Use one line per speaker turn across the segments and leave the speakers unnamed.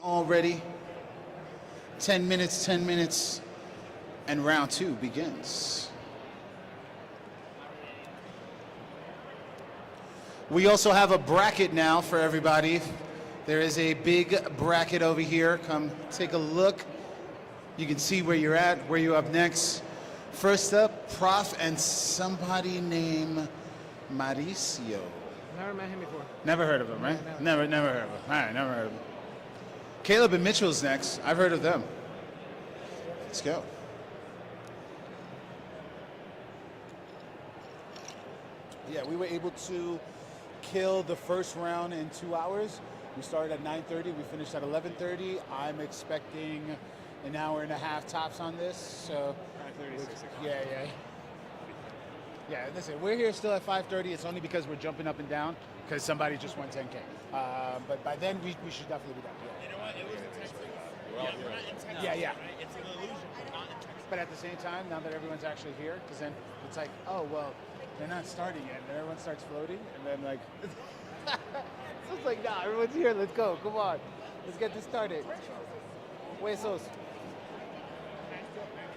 Already 10 minutes, and round two begins. We also have a bracket now for everybody. There is a big bracket over here. Come take a look. You can see where you're at, where you're up next. First up, Prof and somebody named Mauricio.
Never met him before.
Never heard of him, right? Never heard of him. All right, never heard of him. Caleb and Mitchell's next. I've heard of them. Let's go. Yeah, we were able to kill the first round in 2 hours. We started at 9:30. We finished at 11:30. I'm expecting an hour and a half tops on this. So
5:30, 6 o'clock.
yeah. Yeah, listen, we're here still at 5:30. It's only because we're jumping up and down because somebody just won 10K. But by then, we should definitely be done. Yeah.
You know what? It was intense. We're not intense.
Yeah.
Right? It's an illusion. We're not intense.
But at the same time, now that everyone's actually here, because then it's like, oh, well, they're not starting yet. And then everyone starts floating. And then, like, so it's like, nah, everyone's here. Let's go. Come on. Let's get this started. Huesos.
Can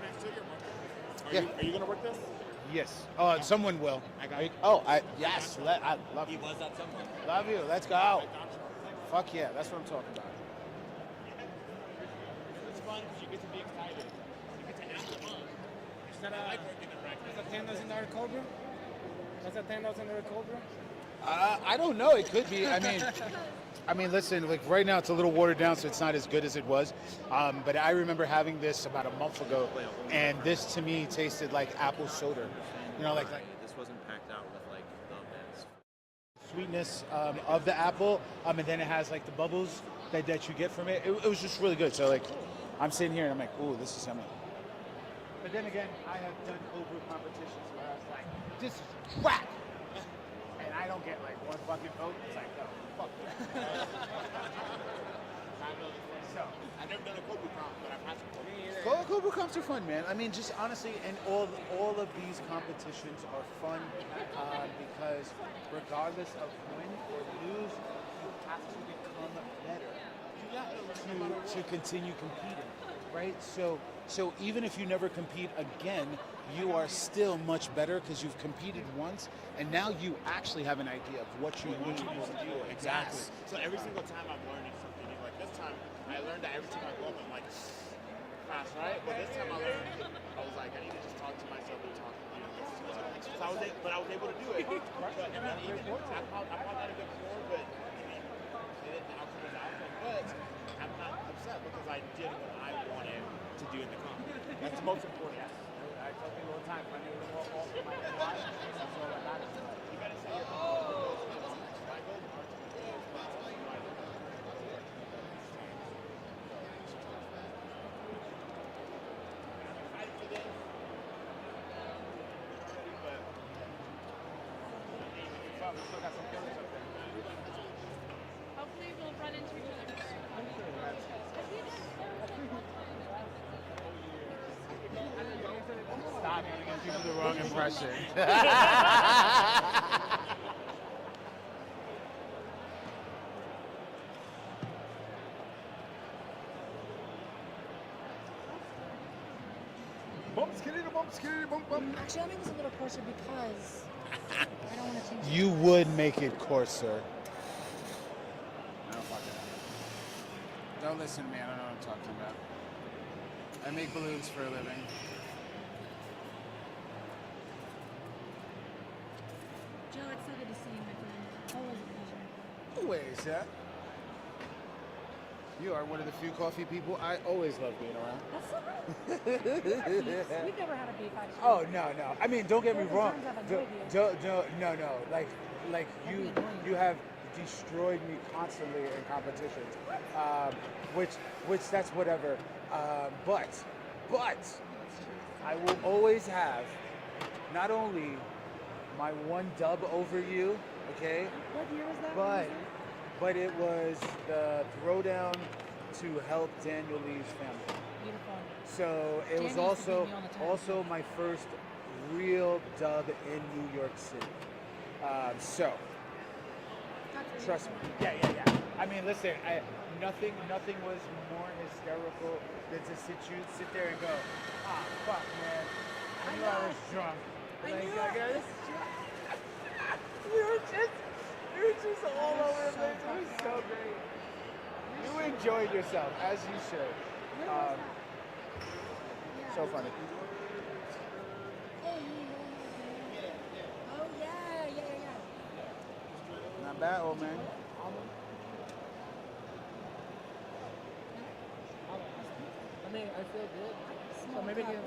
I steal your marker?
Yeah.
Are you going to work this?
Yes. Someone will.
I got it.
Yes. I love
He
you.
was that someone.
Love you. Let's go.
I got you.
Fuck yeah. That's what I'm talking about.
It's fun because you get to be excited. You get to act fun.
Is that
I like working the practice.
that's a $10,000 Cobra? That's a $10,000 Cobra?
I don't know. It could be. I mean, listen. Like right now, it's a little watered down, so it's not as good as it was. But I remember having this about a month ago, and this to me tasted like apple soda. You know, like
This wasn't packed out with like the best.
sweetness of the apple, and then it has like the bubbles that you get from it. It was just really good. So like, I'm sitting here and I'm like, ooh, this is yummy. But then again, I have done over competitions where I was like, this is whack. And I don't get like one fucking vote. It's like, no, fuck that. So,
I've never done a Kobe comp, but I've had some Kobe.
Kobu comps are fun, man. I mean, just honestly, and all of these competitions are fun because regardless of win or lose, you have to become better to continue competing, right? So even if you never compete again, you are still much better because you've competed once, and now you actually have an idea of what you need to do.
Exactly. So every single time I'm learning something new. Like this time, I learned that every time I go up, I'm like, fast, right? But this time I learned, I was like, I need to just talk to myself and talk to you. So I was able to do it. But, and then even I caught that a bit before, but I mean, the outcome was outcome. But I'm not upset because I did what I wanted to do in the comp. That's the most important.
I tell people all the time, if I knew all my life, that's all that matters.
You gotta say your my goal is hard to control, but excited for this.
We still got some killers up there.
Hopefully we'll run into each other.
Stop giving people the wrong impression.
Actually, I'll make this a little coarser because I don't want to change it.
You would make it coarser. I don't fucking know. Don't listen to me. I don't know what I'm talking about. I make balloons for a living.
Joe, it's so good to see you, my friend. Always a pleasure.
Always, yeah. You are one of the few coffee people I always love being around.
That's so good. We've never had a beef, actually.
Oh no! I mean, don't get me
There
wrong.
are times I've enjoyed you.
No. Like you have destroyed me constantly in competitions, which that's whatever. But I will always have not only my one dub over you, okay,
What year was that?
but it was the throwdown to help Daniel Lee's family.
Beautiful.
So it was
Danny used to beat me all the time.
also my first real dub in New York City. So
That's
trust me. Yeah. I mean, listen, nothing was more hysterical than to sit there and go, ah, fuck, man. I knew I was drunk. Like, guys, you were just all over the place. It was so great. You enjoyed yourself, as you should. So funny.
Oh yeah.
Not bad, old man.
I mean, I feel good.
Small
maybe
cup.
give-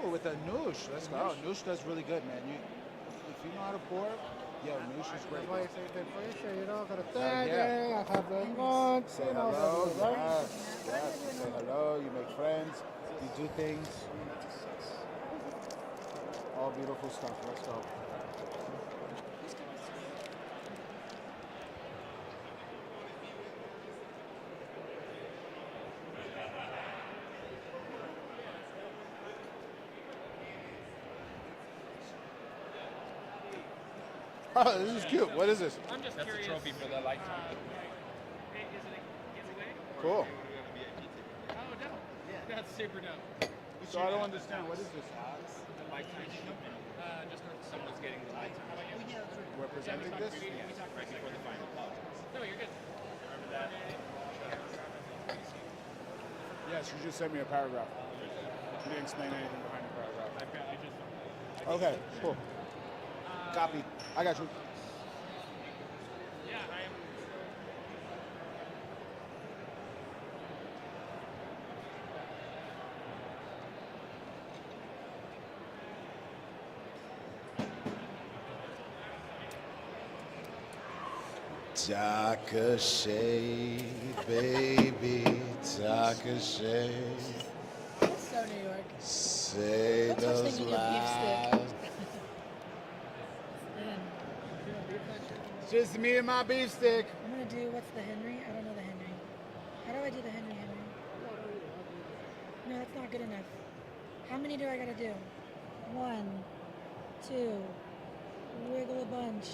Ooh, with a noosh. Let's go. Noosh does really good, man. If you know how to pour, yo, noosh is great.
That's why I say the pressure, you know, gotta
Yeah.
thank, I have the lunch,
Say
you know,
hello.
the right?
Yes. Say hello. You make friends. You do things. All beautiful stuff. Let's go. Oh, this is cute. What is this?
I'm just curious. That's a trophy for the lifetime. Is it a giveaway?
Cool.
Oh, dope. Yeah. That's super dope.
So I don't understand. What is this?
The lifetime achievement. Just someone's getting the lifetime.
We're presenting this?
Right before the final. No, you're good. Remember that?
Yes, you just sent me a paragraph. You didn't explain anything behind the paragraph.
I just.
Okay, cool. Copy. I got you.
Yeah, I am.
Darker shade, baby, darker shade.
So New York.
Say
Don't touch
those
things with your beef stick.
lies. Just me and my beef stick.
I'm gonna do what's the Henry? I don't know the Henry. How do I do the Henry? No, that's not good enough. How many do I gotta do? 1, 2, wiggle a bunch.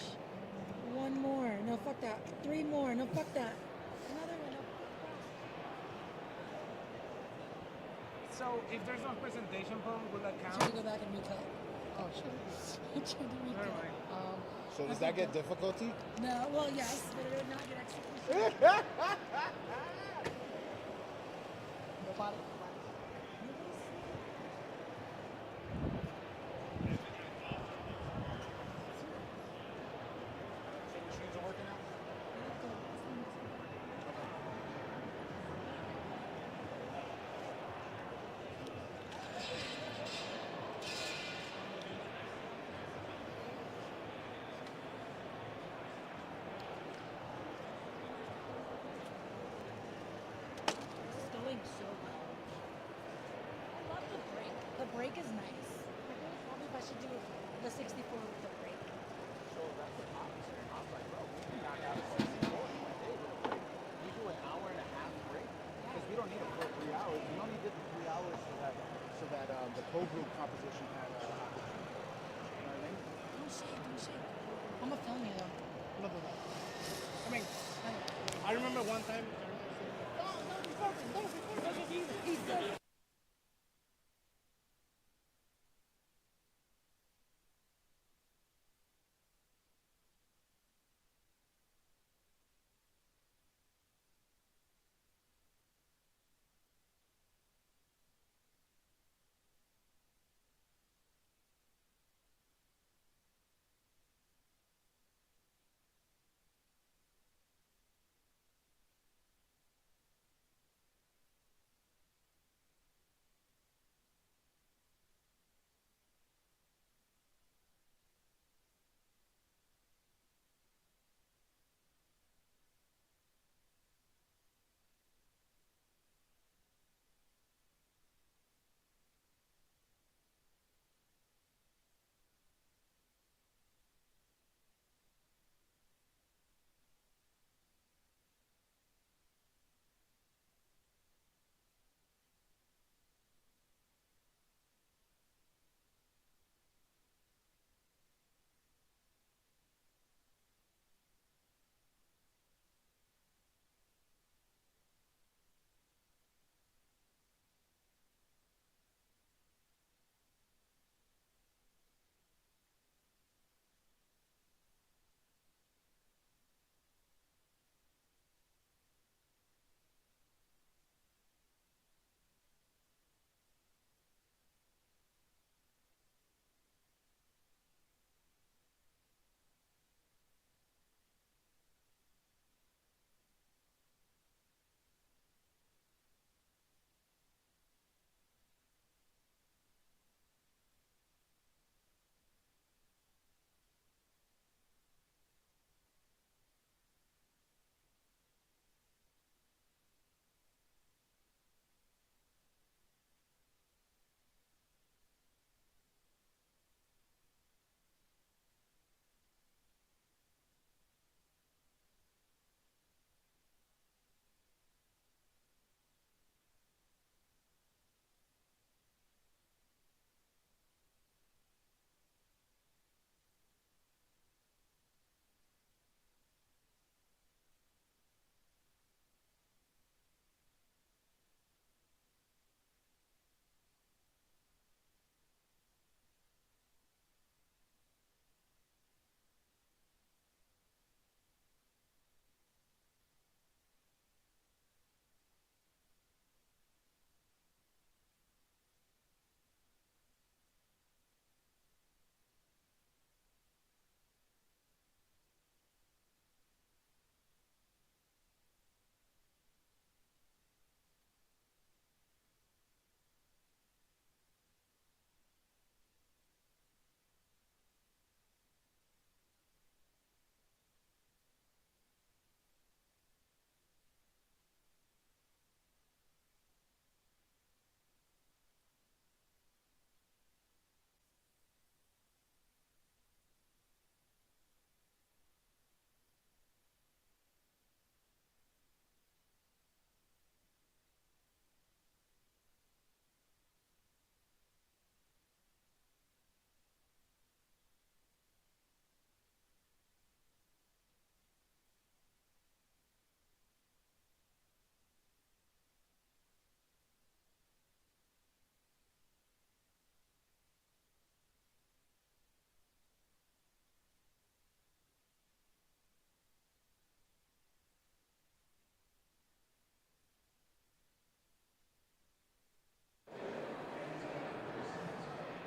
1 more. No, fuck that. 3 more. No, fuck that. Another one. No, fuck
So, if there's no presentation problem, will that
that.
count?
Trying to go back and recut.
Oh, shit.
I'm trying to
Never
recut.
mind.
So does that get difficulty?
No, well, yes, but it would not get execution. Nobody.
Machines are working out?
This is going so well. I love the break. The break is nice. I really wonder if I should do the 64 with the break.
So that's the opposite. I was like, bro, we can knock out a 64 in 1 day with a break. We do an hour and a half break because we don't need a full 3 hours. We only did the 3 hours so that the co-group composition had. You know what I mean?
Don't shake, don't shake. I'm gonna film you though.
No, no, no. I mean, I remember one time.
He's good.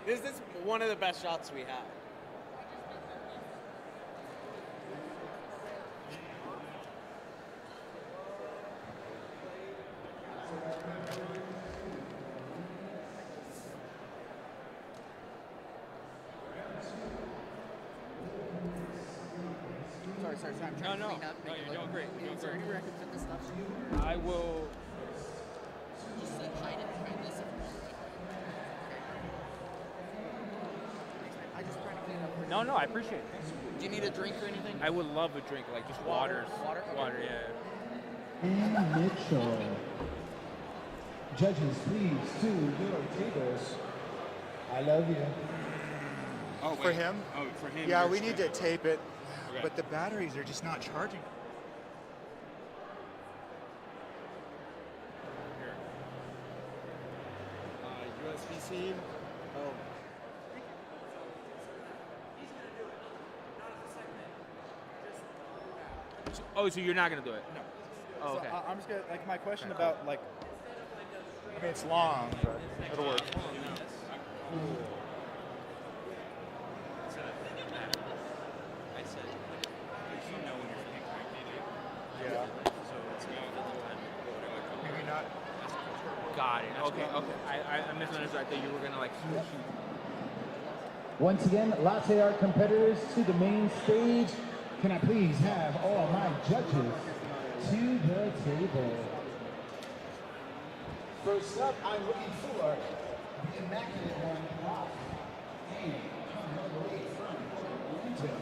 This is one of the best shots we have.
Sorry. I'm trying to clean up.
No, you're doing great. You're doing
Is there
great.
anywhere I can put this stuff?
I will.
Just hide it behind this if you want. Okay. I just trying to clean up.
No, I appreciate it.
Do you need a drink or anything?
I would love a drink, like just water.
Water?
Water, yeah.
And Mitchell. Judges, please, to your tables. I love you.
Oh, for him?
Oh, for him.
Yeah,
you're
we need to
straight.
tape it,
Okay.
but the batteries are just not charging.
Here.
USB-C. Oh.
Oh, so you're not gonna do it? No. Oh, okay.
I'm just gonna my question about I mean it's long, but it'll work.
I said, you know when you're being connected.
Yeah.
So it's
Maybe not.
got it. Okay. I misunderstood. I thought you were gonna like shoot.
Once again, latte art competitors to the main stage. Can I please have all my judges to the table? First up, I'm looking for the immaculate one, Rock. Hey, coming all the way from Toronto.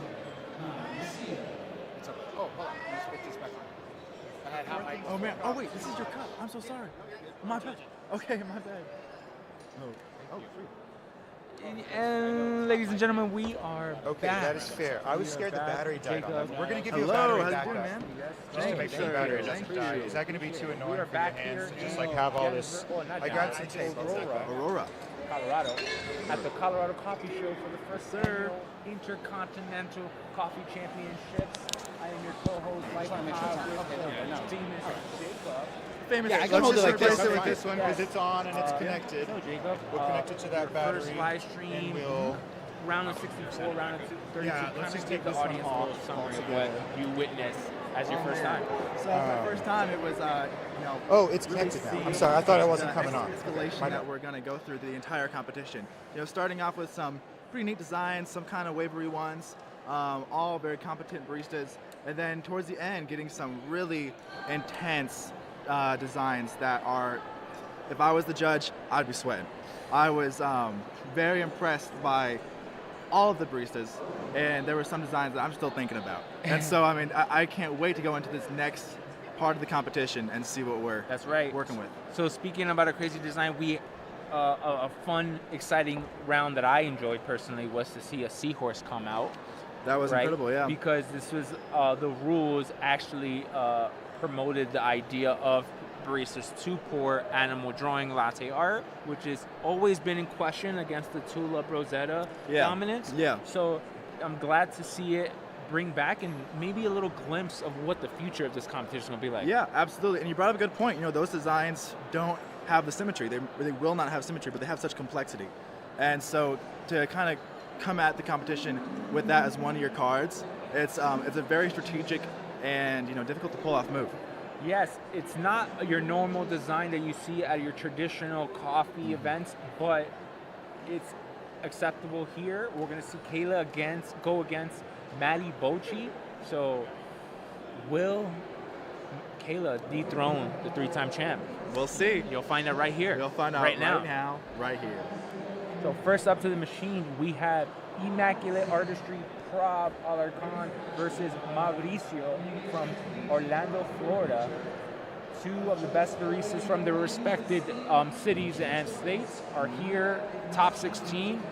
Oh, hold on. Let's put this back on.
Oh man. Oh wait, this is your cup. I'm so sorry. My bad. Okay, my bad. Oh,
And ladies and gentlemen, we are
okay,
back.
that is fair. I was
We are
scared the
back.
battery died on
Jacob.
us. We're gonna give you a
Hello,
battery
how's it
backup.
going, man?
Just to make sure the battery doesn't die. Is that gonna be too annoying
We are
for your
back
hands
here
to just
in
like have all this?
Denver- oh, not
I got
Denver,
some tape.
Aurora.
Colorado, at the Colorado Coffee Show for the first annual Intercontinental Coffee Championships. I am your co-host, Mike Demon Jacob.
Famous.
Yeah, I can
Let's
hold it
just
like this.
replace it with
That's
this one because
Yes.
it's on and it's connected.
So Jacob,
We'll connect it to that
your
battery.
First live stream,
and we'll.
round of 64, round of 32.
Yeah,
kind
let's
of
just
give
take
the
this one
audience a
off
little summary of
altogether.
what you witnessed as your first time.
So my first time, it was,
Oh, it's
really
connected now. I'm
seeing
sorry. I thought it
the
wasn't coming on.
escalation
My
that
bad.
we're going to go through the entire competition. Starting off with some pretty neat designs, some kind of wavery ones, all very competent baristas, and then towards the end, getting some really intense designs that are, if I was the judge, I'd be sweating. I was very impressed by all of the baristas, and there were some designs that I'm still thinking about. And so, I mean, I can't wait to go into this next part of the competition and see what we're
That's right.
working with.
So speaking about a crazy design, a fun, exciting round that I enjoyed personally was to see a seahorse come out.
That was
right?
incredible, yeah.
Because this was the rules actually promoted the idea of baristas to pour animal drawing latte art, which has always been in question against the tulip rosetta dominance.
Yeah.
So I'm glad to see it bring back and maybe a little glimpse of what the future of this competition is going to be like.
Yeah, absolutely. And you brought up a good point. Those designs don't have the symmetry. They will not have symmetry, but they have such complexity. And so to kind of come at the competition with that as one of your cards, it's a very strategic and difficult to pull off move.
Yes, it's not your normal design that you see at your traditional coffee events, but it's acceptable here. We're going to see Kayla go against Maddie Bocci. So will Kayla dethrone the three-time champ?
We'll see.
You'll find out right here.
We'll find out
right now,
right here.
So first up to the machine, we have Immaculate Artistry Prav Alarcon versus Mauricio from Orlando, Florida. Two of the best baristas from their respected cities and states are here, top 16.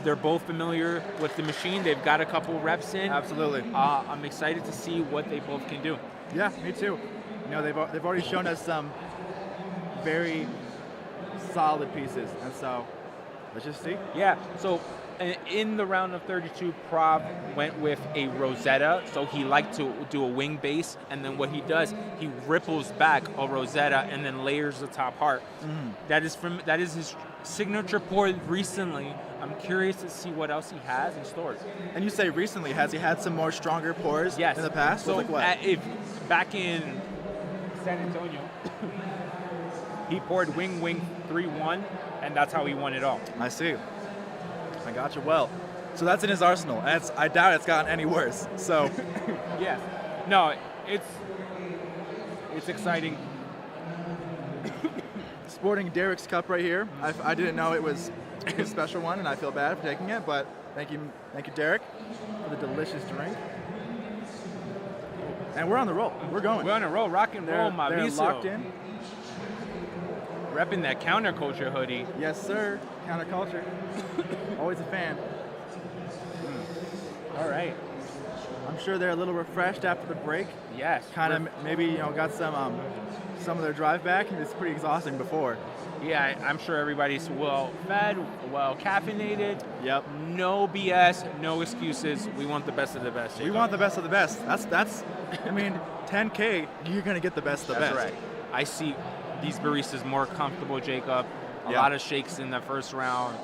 They're both familiar with the machine. They've got a couple reps in.
Absolutely.
I'm excited to see what they both can do.
Yeah, me too. They've already shown us some very solid pieces, and so let's just see.
Yeah, so in the round of 32, Prav went with a Rosetta, so he liked to do a wing base, and then what he does, he ripples back a Rosetta and then layers the top heart.
Mm-hmm.
That is his signature pour recently. I'm curious to see what else he has in store.
And you say recently, has he had some more stronger pours
Yes.
in the past?
So
like what?
if back in San Antonio, he poured Wing Wing 3-1, and that's how he won it all.
I see. I got you. Well, so that's in his arsenal, and I doubt it's gotten any worse. So,
Yes. No, it's exciting.
sporting Derek's cup right here. I didn't know it was a special one, and I feel bad for taking it, but thank you, Derek, for the delicious drink. And we're on the roll. We're going.
We're on a roll, rock and roll,
They're
Mauricio.
locked in.
Repping that counterculture hoodie.
Yes, sir. Counterculture. Always a fan.
All right.
I'm sure they're a little refreshed after the break.
Yes.
Kind of maybe got some of their drive back, and it's pretty exhausting before.
Yeah, I'm sure everybody's well fed, well caffeinated.
Yep.
No BS, no excuses. We want the best of the best.
We want the best of the best. That's. I mean, 10K, you're gonna get the best of the
That's
best.
right. I see these baristas more comfortable, Jacob. A lot of shakes in the first round.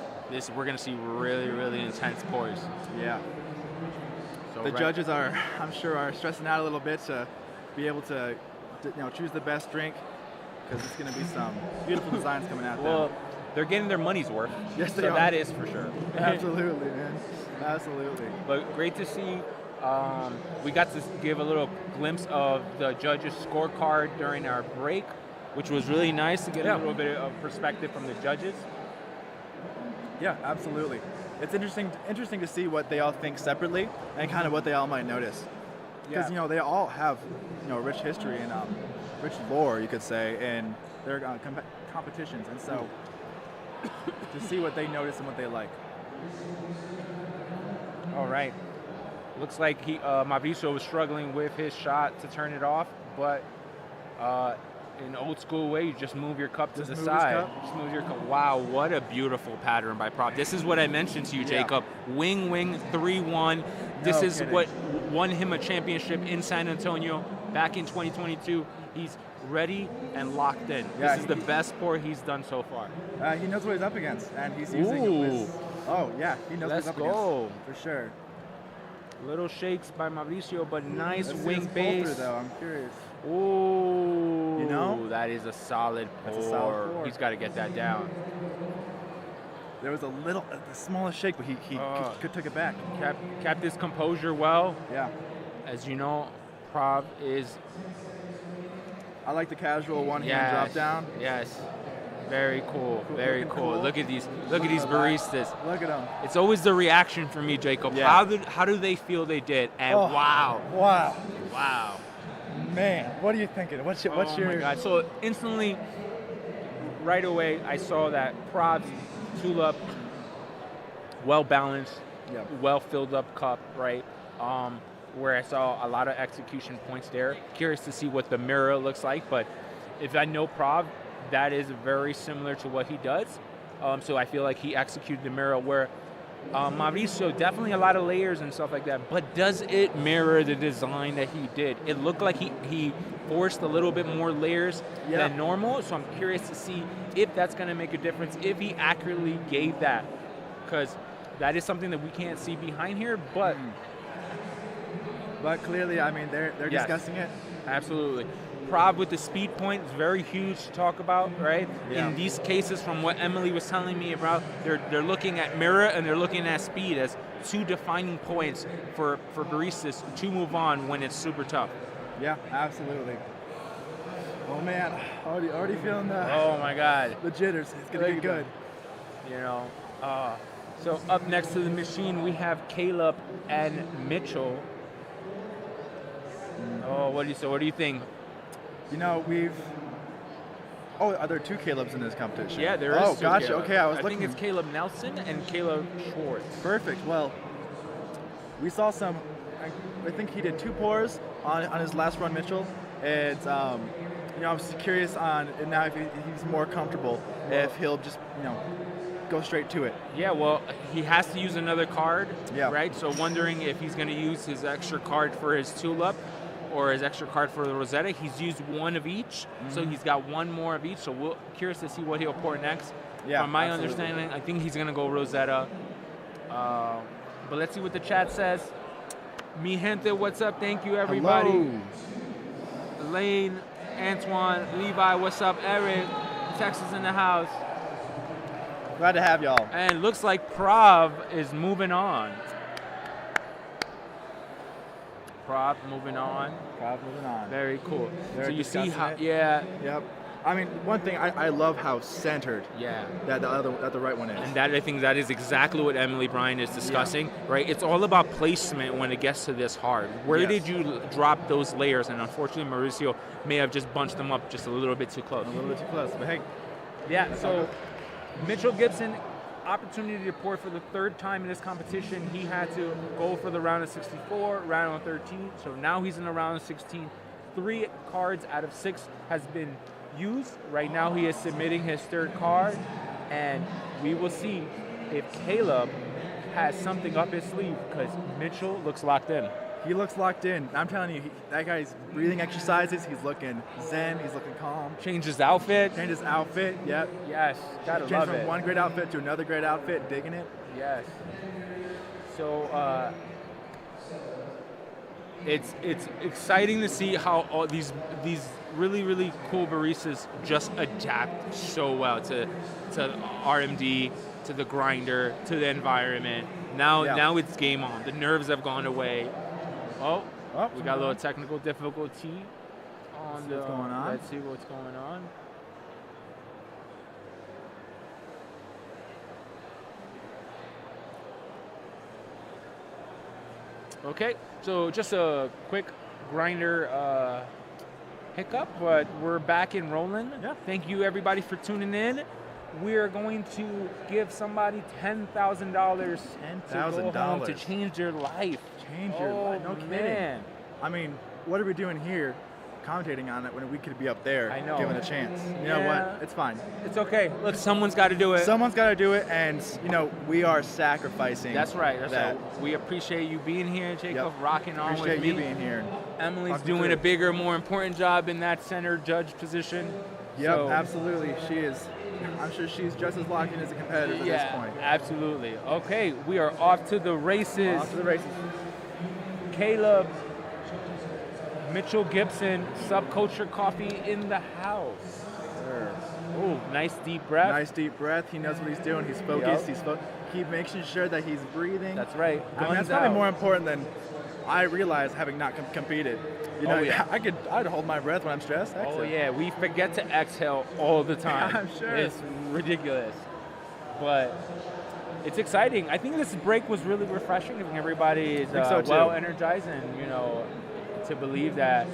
We're gonna see really, really intense pours.
Yeah.
So
The judges I'm sure, are stressing out a little bit to be able to choose the best drink, because it's going to be some beautiful designs coming out there.
Well, they're getting their money's worth.
Yes, they
so
are.
that is for sure.
Absolutely, man. Absolutely.
But great to see. We got to give a little glimpse of the judges' scorecard during our break, which was really nice to get a little bit of perspective from the judges.
Yeah, absolutely. It's interesting to see what they all think separately and kind of what they all might notice. Because they all have rich history and rich lore, you could say, in their competitions, and so to see what they notice and what they like.
All right. Looks like Mauricio was struggling with his shot to turn it off, but in old school way, you just move your cup to the side. Just move your cup. Wow, what a beautiful pattern by Prop. This is what I mentioned to you, Jacob. Wing Wing 3-1. This is what won him a championship in San Antonio back in 2022. He's ready and locked in. This is the best pour he's done so far.
He knows what he's up against, and he's using his. Oh yeah, he knows what he's up against. For sure.
Little shakes by Mauricio, but nice wing
base.
base.
Though I'm curious.
Ooh, that is a solid pour.
That's a solid pour.
He's got to get that down.
There was the smallest shake, but he took it back.
Kept his composure well.
Yeah.
As you know, Prav is.
I like the casual one-hand drop down.
Yes. Very cool. Very cool. Look at these baristas.
Look at them.
It's always the reaction for me, Jacob.
Yeah.
How do they feel they did? And wow.
Man, what are you thinking? What's your?
Oh my God! So instantly, right away, I saw that Prav's tulip, well balanced, well filled up cup, right? Where I saw a lot of execution points there. Curious to see what the mirror looks like, but if I know Prav, that is very similar to what he does. So I feel like he executed the mirror where Mauricio, definitely a lot of layers and stuff like that, but does it mirror the design that he did? It looked like he forced a little bit more layers than normal, so I'm curious to see if that's going to make a difference, if he accurately gave that, because that is something that we can't see behind here, but...
But clearly, I mean, they're discussing it.
Absolutely. Prav with the speed point is very huge to talk about, right?
Yeah.
In these cases, from what Emily was telling me about, they're looking at mirror and they're looking at speed as two defining points for baristas to move on when it's super tough.
Yeah, absolutely. Oh man, already feeling the.
Oh my God.
The jitters. It's gonna be good.
So up next to the machine, we have Caleb and Mitchell. Oh, what do you think?
are there two Calebs in this competition?
Yeah, there is.
Oh, gotcha.
Caleb.
Okay, I
think it's Caleb Nelson and Caleb Schwartz.
Perfect. Well, we saw some. I think he did two pours on his last run, Mitchell. And I was curious on now if he's more comfortable, if he'll just go straight to it.
Yeah, well, he has to use another card,
yeah.
Right? So wondering if he's going to use his extra card for his tulip or his extra card for the Rosetta. He's used one of each, so he's got one more of each. So we're curious to see what he'll pour next.
Yeah,
From my
absolutely.
understanding, I think he's gonna go Rosetta. But let's see what the chat says. Mi gente, what's up? Thank you, everybody.
Hello.
Lane, Antoine, Levi, what's up? Eric, Texas in the house.
Glad to have y'all.
And looks like Prav is moving on. Prav moving on. Very cool.
They're
so you see
discussing
how,
it.
yeah,
Yep. I mean, one thing I love how centered
yeah.
that the right one is.
And that I think that is exactly what Emily Bryan is discussing, right? It's all about placement when it gets to this hard. Where
Yes.
did you drop those layers? And unfortunately, Mauricio may have just bunched them up just a little bit too close.
A little bit too close, but hey.
Yeah, so Mitchell Gibson, opportunity to pour for the third time in this competition. He had to go for the round of 64, round of 13, so now he's in the round of 16. 3 cards out of 6 has been used. Right now he is submitting his third card, and we will see if Caleb has something up his sleeve, because Mitchell looks locked in.
He looks locked in. I'm telling you, that guy's breathing exercises. He's looking zen. He's looking calm.
Changed his outfit.
Yep.
Yes, gotta
Changed
love
from
it.
one great outfit to another great outfit, digging it.
Yes. So it's exciting to see how all these really cool baristas just adapt so well to RMD, to the grinder, to the environment. Now it's game on. The nerves have gone away. Oh, we got a little technical difficulty on the.
What's going on?
Let's see what's going on. Okay, so just a quick grinder hiccup, but we're back and rolling.
Yeah.
Thank you everybody for tuning in. We are going to give somebody $10,000 to go home to change their life.
Change your life. No kidding.
Man.
I mean, what are we doing here commentating on it when we could be up there
I know.
giving a chance? You know what? It's fine.
It's okay. Look, someone's got to do it.
Someone's got to do it, and we are sacrificing.
That's right.
that.
Right. We appreciate you being here, Jacob, rocking on
Appreciate
with me.
you being here.
Emily's
Talking
doing
through
a
it.
bigger, more important job in that center judge position.
Yep,
So-
absolutely. She is. I'm sure she's just as locked in as a competitor at this point.
Absolutely. Okay, we are off to the races.
Off to the races.
Caleb, Mitchell Gibson, Subculture Coffee in the house. Oh, nice deep breath.
Nice deep breath. He knows what he's doing. He's focused. He's making sure that he's breathing.
That's right.
I mean, that's
Guns
probably
out.
more important than I realize having not competed. You know,
Oh, yeah.
I'd hold my breath when I'm stressed.
Oh
Exhale.
yeah, we forget to exhale all the time.
I'm sure.
It's ridiculous. But it's exciting. I think this break was really refreshing. I think everybody is
think so, too.
well energized, and to believe that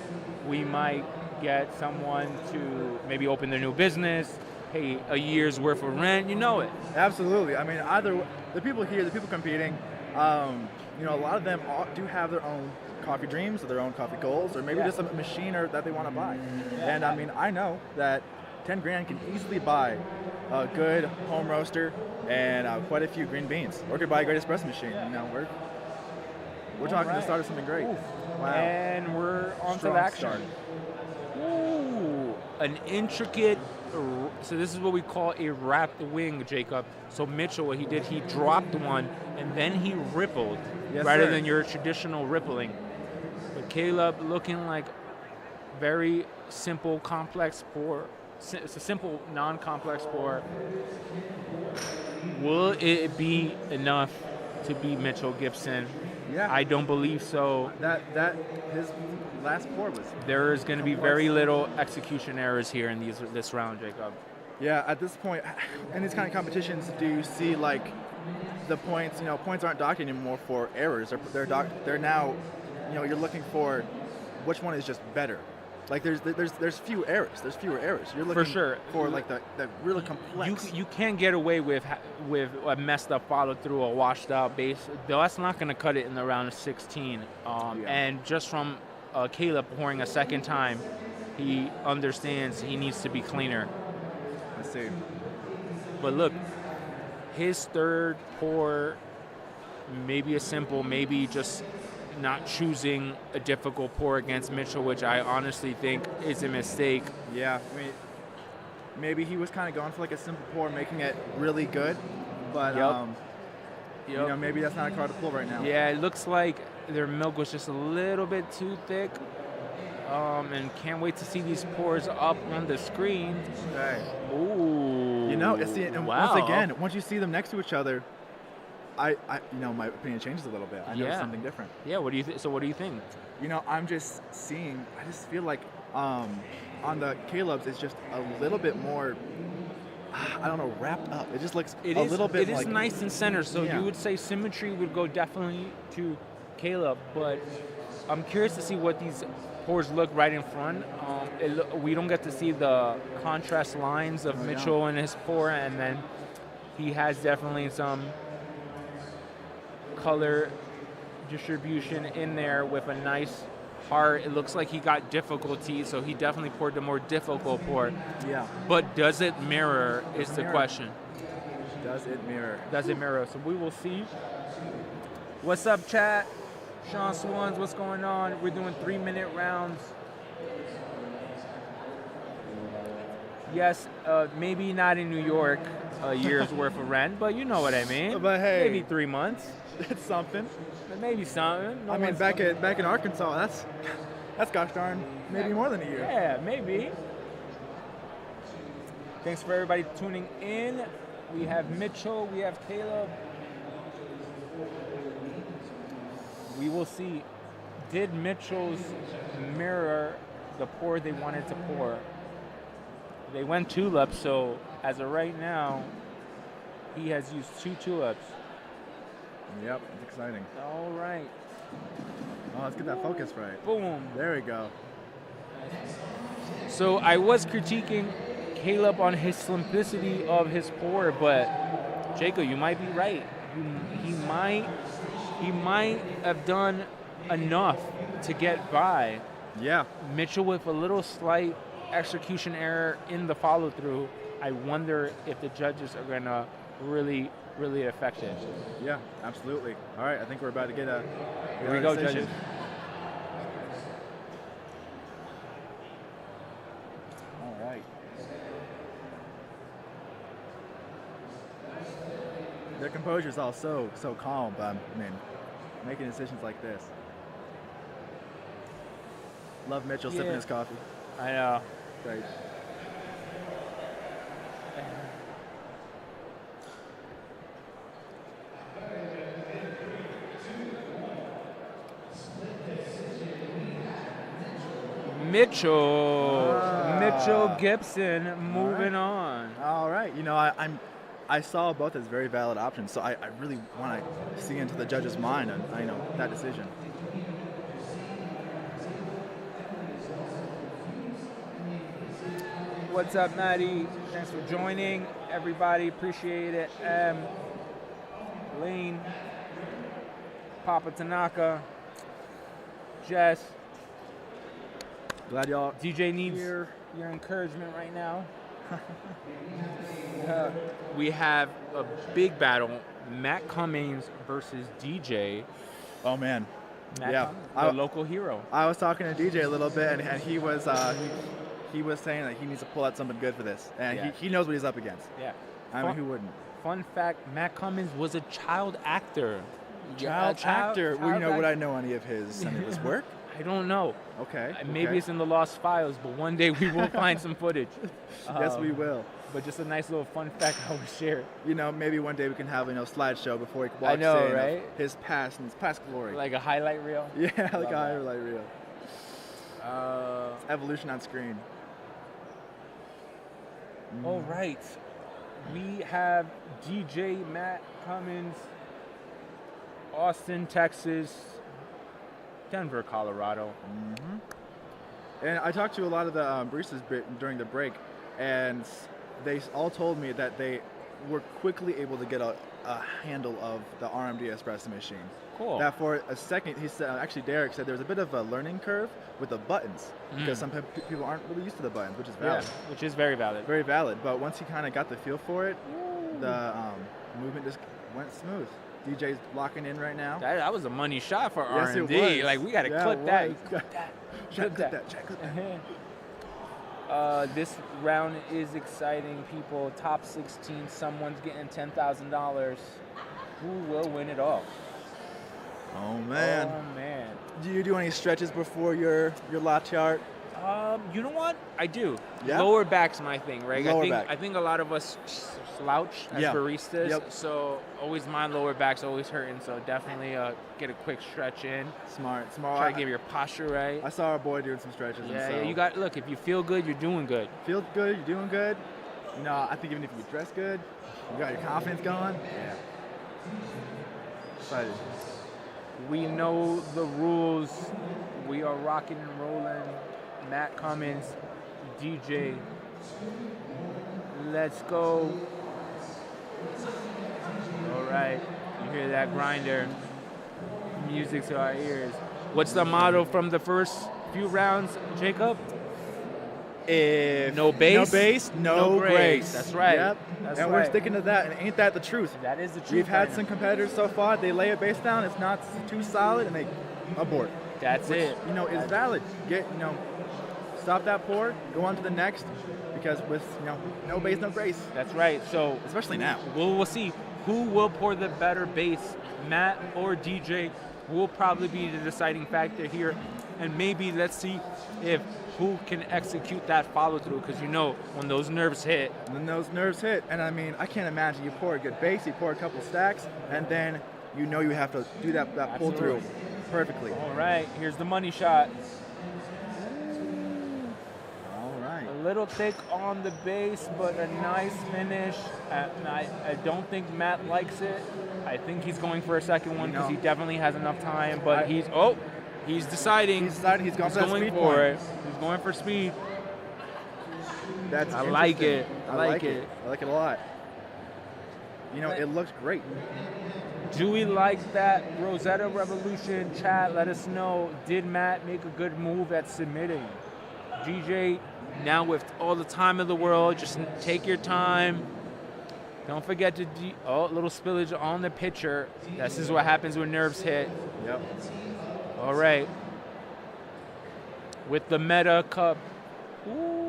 we might get someone to maybe open their new business, pay a year's worth of rent. You know it.
Absolutely. I mean, either the people here, the people competing, a lot of them do have their own coffee dreams or their own coffee goals, or maybe just a machine that they want to buy. And I mean, I know that 10 grand can easily buy a good home roaster and quite a few green beans, or could buy a great espresso machine. We're talking the start of something great.
Oof.
Wow.
And we're on to
Strong
the action.
start.
Ooh, an intricate. So this is what we call a wrapped wing, Jacob. So Mitchell, what he did, he dropped one and then he rippled,
Yes,
rather
sir.
than your traditional rippling. But Caleb looking like very simple, complex pour. It's a simple, non-complex pour. Will it be enough to beat Mitchell Gibson?
Yeah.
I don't believe so.
That his last pour was.
There is going to be very little execution errors here in this round, Jacob.
Yeah, at this point, in these kind of competitions, do you see like the points? Points aren't docked anymore for errors. They're now, you're looking for which one is just better. Like there's few errors. There's fewer errors. You're looking
For sure.
for like the really complex.
You can't get away with a messed up follow through, a washed out base. That's not going to cut it in the round of 16. And just from Caleb pouring a second time, he understands he needs to be cleaner.
I see.
But look, his third pour, maybe a simple, maybe just not choosing a difficult pour against Mitchell, which I honestly think is a mistake.
Yeah, I mean, maybe he was kind of going for like a simple pour, making it really good. But you know, maybe that's not a card to pull right now.
Yeah, it looks like their milk was just a little bit too thick. And can't wait to see these pours up on the screen.
Okay.
Ooh.
You know, it's and
wow.
once again, once you see them next to each other, you know, my opinion changes a little bit. I know something different.
Yeah. What do you So what do you think?
You know, I just feel like on the Caleb's, it's just a little bit more, I don't know, wrapped up. It just looks little bit.
It is nice and center. So you would say symmetry would go definitely to Caleb, but I'm curious to see what these pours look right in front. We don't get to see the contrast lines of Mitchell and his pour, and then he has definitely some color distribution in there with a nice heart. It looks like he got difficulty, so he definitely poured the more difficult pour.
Yeah.
But does it mirror is the question.
Does it mirror?
Does it mirror? So we will see. What's up, chat? Sean Swans, what's going on? We're doing 3-minute rounds. Yes, maybe not in New York, a year's worth of rent, but you know what I mean.
But hey,
maybe 3 months.
It's something.
Maybe something.
I mean, back in Arkansas, that's gosh darn maybe more than a year.
Yeah, maybe. Thanks for everybody tuning in. We have Mitchell, we have Caleb. We will see. Did Mitchell's mirror the pour they wanted to pour? They went tulip, so as of right now, he has used 2 tulips.
Yep, it's exciting.
All right.
Oh, let's get that focus right.
Boom.
There we go.
So I was critiquing Caleb on his simplicity of his pour, but Jacob, you might be right. He might have done enough to get by.
Yeah.
Mitchell with a little slight execution error in the follow-through. I wonder if the judges are going to really affect it.
Yeah, absolutely. All right, I think we're about to get a
Here we go,
decision.
judges.
All right. Their composure's all so calm, but I mean, making decisions like this. Love Mitchell sipping his coffee.
I know.
Great.
Mitchell Gibson moving on.
All right. You know, I saw both as very valid options, so I really want to see into the judge's mind on that decision.
What's up, Maddie? Thanks for joining. Everybody, appreciate it. Lane, Papa Tanaka, Jess.
Glad y'all
DJ needs your encouragement right now. We have a big battle, Matt Cummings versus DJ.
Oh man,
Matt
yeah,
Cummings, the local hero.
I was talking to DJ a little bit, and he was saying that he needs to pull out something good for this, and he knows what he's up against.
Yeah,
I mean, who wouldn't?
Fun fact: Matt Cummings was a child actor.
Child actor. Well, would I know any of his work?
I don't know.
Okay.
Maybe it's in the lost files, but one day we will find some footage.
Yes, we will.
But just a nice little fun fact I would share.
You know, maybe one day we can have slideshow before he walks
I know,
in
right?
His past and his past glory.
Like a highlight reel.
Yeah, like a highlight reel. Evolution on screen.
All right. We have DJ Matt Cummings, Austin, Texas, Denver, Colorado.
Mm-hmm. And I talked to a lot of the baristas during the break, and they all told me that they were quickly able to get a handle of the RMD espresso machine.
Cool.
That for a second, he said, actually Derek said there was a bit of a learning curve with the buttons, because some people aren't really used to the buttons, which is valid.
Yeah, which is very valid.
Very valid. But once he kind of got the feel for it, the movement just went smooth. DJ's locking in right now.
That was a money shot for
Yes,
R&D.
it was.
Like, we got to clip that. Clip that.
Check that.
This round is exciting, people. Top 16, someone's getting $10,000. Who will win it all?
Oh man.
Oh man.
Do you do any stretches before your latte art?
You know what? I do.
Yeah?
Lower back's my thing, right?
Lower
I think
back.
I think a lot of us slouch as
Yeah.
baristas,
Yep.
so always my lower back's always hurting. So definitely get a quick stretch in.
Smart.
Try to get your posture right.
I saw our boy doing some stretches.
Yeah,
and so
you got. Look, if you feel good, you're doing good.
feel good, you're doing good. You know, I think even if you dress good, you got your confidence going. Yeah. Excited.
We know the rules. We are rocking and rolling. Matt Cummins, DJ. Let's go. All right. You hear that grinder. Music to our ears. What's the motto from the first few rounds, Jacob?
If
No bass,
no grace.
That's right.
Yep.
That's
and
right.
we're sticking to that. And ain't that the truth?
That is the truth.
We've had
right
some
now.
competitors so far. They lay a base down. It's not too solid, and they abort.
That's
Which,
it.
You know, is valid. Stop that pour. Go on to the next, because with no base, no grace.
That's right. So
Especially now.
we'll see who will pour the better bass, Matt or DJ. Will probably be the deciding factor here, and maybe let's see if who can execute that follow through. Because when those nerves hit,
When those nerves hit, and I mean, I can't imagine you pour a good base, you pour a couple stacks, and then you have to do that pull through
Absolutely.
perfectly.
all right, here's the money shot.
All right.
A little thick on the base, but a nice finish. I don't think Matt likes it. I think he's going for a second one because he definitely has enough time. But he's deciding.
He's decided he's going for that
going
speed
for
point.
it. He's going for speed.
That's
I like
interesting.
it. I like it.
I like it a lot. It looks great.
Do we like that Rosetta Revolution? Chat, let us know. Did Matt make a good move at submitting? DJ, now with all the time in the world, just take your time. Don't forget to little spillage on the pitcher. This is what happens when nerves hit.
Yep.
All right. With the Meta Cup. Ooh.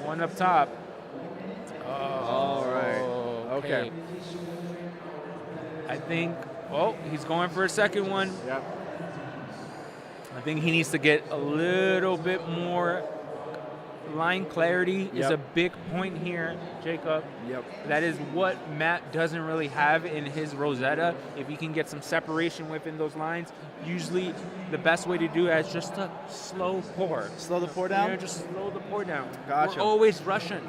One up top.
All right. Okay.
I think, he's going for a second one.
Yep.
I think he needs to get a little bit more line clarity is
Yep.
a big point here, Jacob.
Yep.
That is what Matt doesn't really have in his Rosetta. If he can get some separation within those lines, usually the best way to do it is just to slow pour.
Slow the pour down?
Just slow the pour down.
Gotcha.
We're always rushing.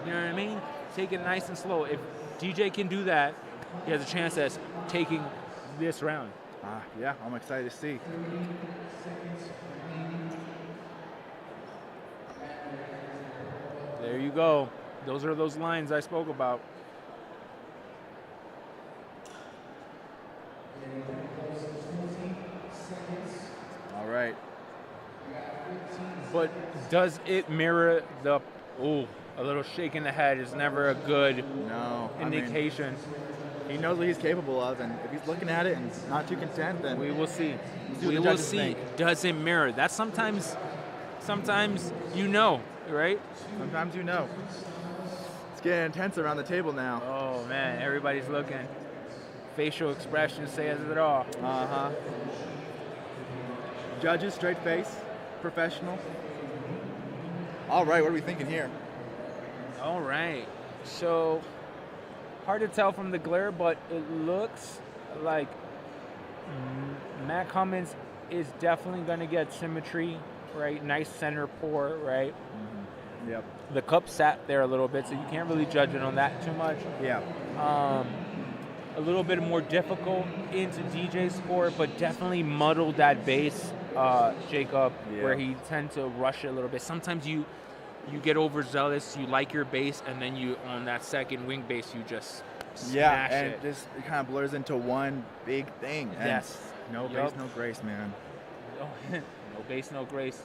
You know what I mean? Take it nice and slow. If DJ can do that, he has a chance at taking this round.
Yeah, I'm excited to see.
There you go. Those are those lines I spoke about.
All right.
But does it mirror the... a little shake in the head is never a good indication.
He knows what he's capable of, and if he's looking at it and not too content, then
we will see. We
the
will
judges
see.
think.
Does it mirror? That's sometimes right?
Sometimes It's getting intense around the table now.
Oh man, everybody's looking. Facial expressions says it all.
Uh-huh. Judges, straight face, professional. All right, what are we thinking here?
All right. So, hard to tell from the glare, but it looks like Matt Cummins is definitely going to get symmetry, right? Nice center pour, right?
Mm-hmm. Yep.
The cup sat there a little bit, so you can't really judge it on that too much.
Yeah.
A little bit more difficult into DJ's score, but definitely muddled that base, Jacob, where he tends to rush it a little bit. Sometimes you get overzealous, you like your base, and then you on that second wing base you just smash
and
it.
it kind of blurs into one big thing. And
Yes.
No
Yup.
base, no grace, man.
No base, no grace.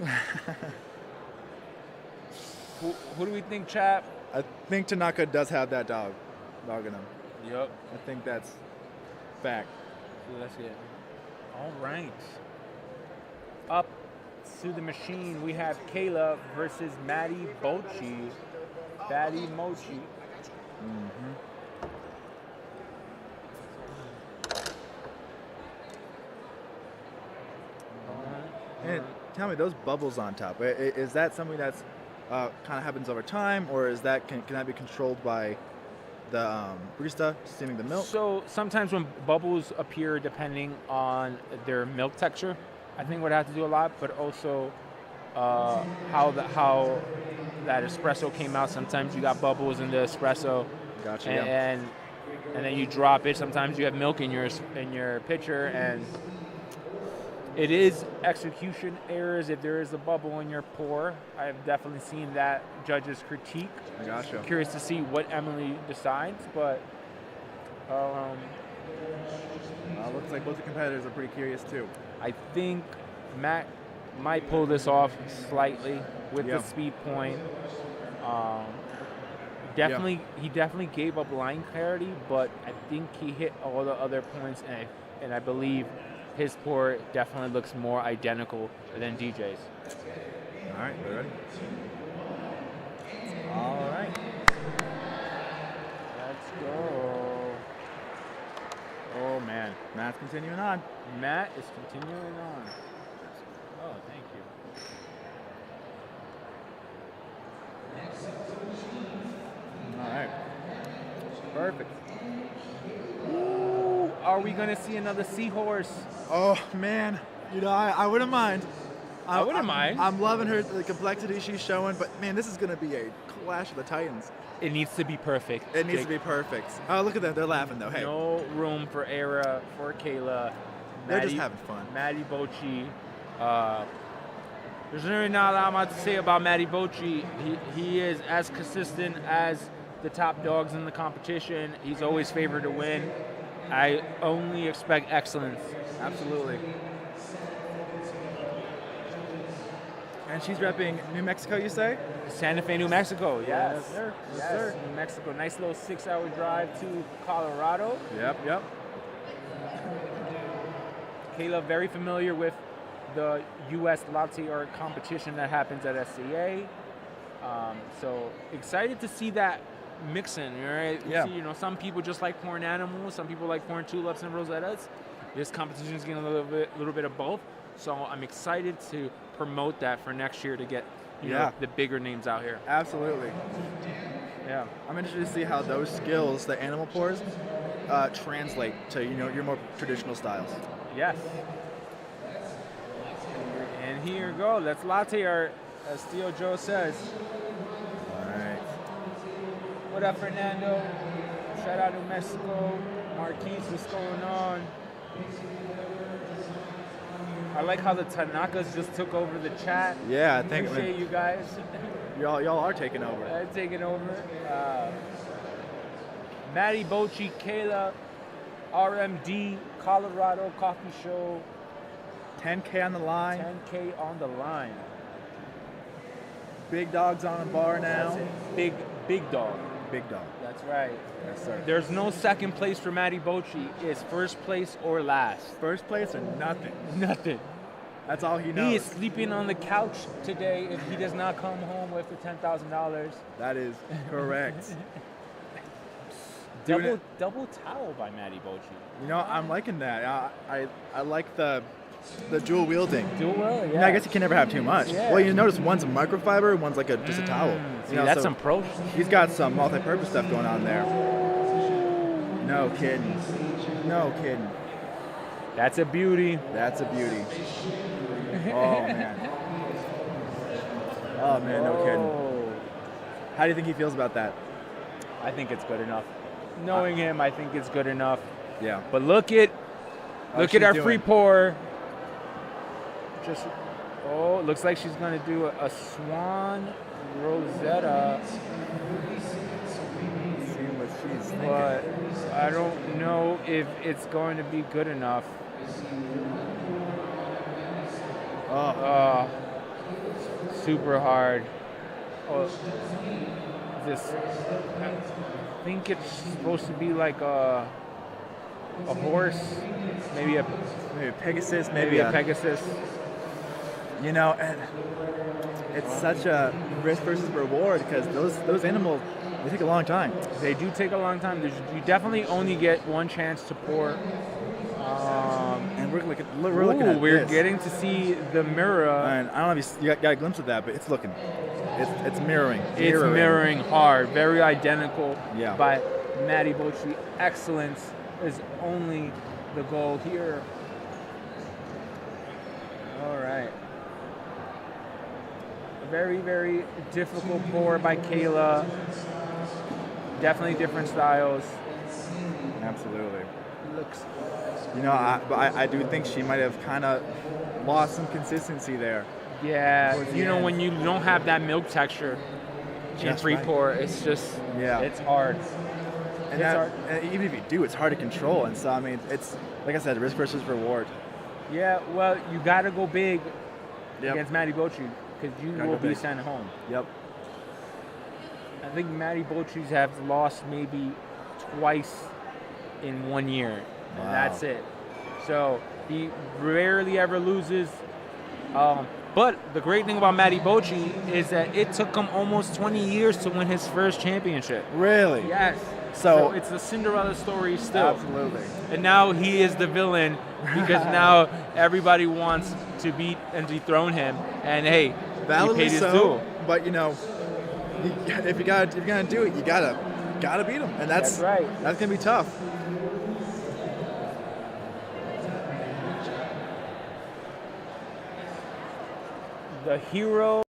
Who do we think, chap?
I think Tanaka does have that dog in him.
Yep.
I think that's fact.
So that's it. All right. up to the machine, we have Kayla versus Maddie Bocci. Maddie Mochi.
And tell me, those bubbles on top, is that something that's kind of happens over time, or is that can that be controlled by the barista steaming the milk?
So sometimes when bubbles appear, depending on their milk texture, I think would have to do a lot, but also how that espresso came out. Sometimes you got bubbles in the espresso,
Gotcha.
and then you drop it. Sometimes you have milk in your pitcher, and it is execution errors if there is a bubble in your pour. I've definitely seen that judges critique.
I gotcha.
Curious to see what Emily decides, but
looks like both the competitors are pretty curious too.
I think Matt might pull this off slightly with the speed point. He definitely gave up line clarity, but I think he hit all the other points, and I believe his pour definitely looks more identical than DJ's.
All right, we're ready.
All right. Let's go. Oh, man.
Matt's continuing on.
Matt is continuing on. Oh, thank you.
All right.
Perfect. Ooh, are we going to see another seahorse?
Oh, man. You know, I wouldn't mind.
I wouldn't mind.
I'm loving the complexity she's showing, but man, this is going to be a clash of the titans.
It needs to be perfect.
It needs to be perfect. Oh, look at them. They're laughing, though. Hey.
No room for error for Kayla.
They're just having fun.
Maddie Bocci. There's really not a lot much to say about Maddie Bocci. He is as consistent as the top dogs in the competition. He's always favored to win. I only expect excellence.
Absolutely. And she's repping New Mexico, you say?
Santa Fe, New Mexico, yes.
Yes, sir.
Yes, sir. New Mexico. Nice little 6-hour drive to Colorado.
Yep.
Kayla, very familiar with the U.S. latte art competition that happens at SCA. So excited to see that mixing, right?
Yeah.
See, some people just like pouring animals. Some people like pouring tulips and rosettas. This competition is getting a little bit of both. So I'm excited to promote that for next year to get the bigger names out here.
Absolutely. Yeah. I'm interested to see how those skills, the animal pours, translate to your more traditional styles.
Yes. And here you go. That's latte art, as Theo Joe says.
All right.
What up, Fernando? Shout out New Mexico. Marquise, what's going on? I like how the Tanakas just took over the chat.
Yeah, I think
appreciate you guys.
Y'all are taking over.
Taking over. Maddie Bocci, Kayla, RMD, Colorado Coffee Show.
10K on the line.
10K on the line.
Big dogs on the bar now.
That's it. Big dog.
Big dog.
That's right.
Yes, sir.
There's no second place for Maddie Bocci. It's first place or last.
First place or nothing.
Nothing.
That's all he knows.
He is sleeping on the couch today if he does not come home with the $10,000.
That is correct.
Double towel by Maddie Bocci.
I'm liking that. I like the dual wielding.
Dual wield, yeah.
I guess you can never have too much.
Yeah.
Well, you notice one's a microfiber, one's like just a towel.
See, that's some pro.
He's got some multi-purpose stuff going on there. No kidding. No kidding.
That's a beauty.
That's a beauty. Oh man. Oh man, no kidding. How do you think he feels about that?
I think it's good enough. Knowing him, I think it's good enough.
Yeah.
But look at our free pour. Looks like she's gonna do a swan rosetta.
See what she's thinking.
But I don't know if it's going to be good enough. Super hard. I think it's supposed to be like a horse, maybe a
Pegasus,
maybe a Pegasus.
You know, and it's such a risk versus reward because those animals, they take a long time.
They do take a long time. You definitely only get one chance to pour.
And we're looking at
we're
this.
getting to see the mirror.
And I don't know if you got a glimpse of that, but it's mirroring.
It's mirroring hard, very identical.
Yeah.
By Matty Bocci. Excellence is only the goal here. All right. A very, very difficult pour by Kayla. Definitely different styles.
Absolutely. You know, I do think she might have kind of lost some consistency there.
Yeah, you know, when you don't have that milk texture in free pour, it's just, it's hard.
And, and even if you do, it's hard to control. And so, I mean, it's, like I said, risk versus reward.
Yeah, well, you got to go big against Matty Bocci because you will be sent home.
Yep.
I think Matty Bocci's have lost maybe twice in 1 year. And that's it. So he rarely ever loses. But the great thing about Matty Bocci is that it took him almost 20 years to win his first championship.
Really?
Yes. So it's a Cinderella story still.
Absolutely.
And now he is the villain because now everybody wants to beat and dethrone him. And hey, he paid his due.
But you know, if you're gonna do it, you gotta beat him, and that's
right.
That's gonna be tough.
The hero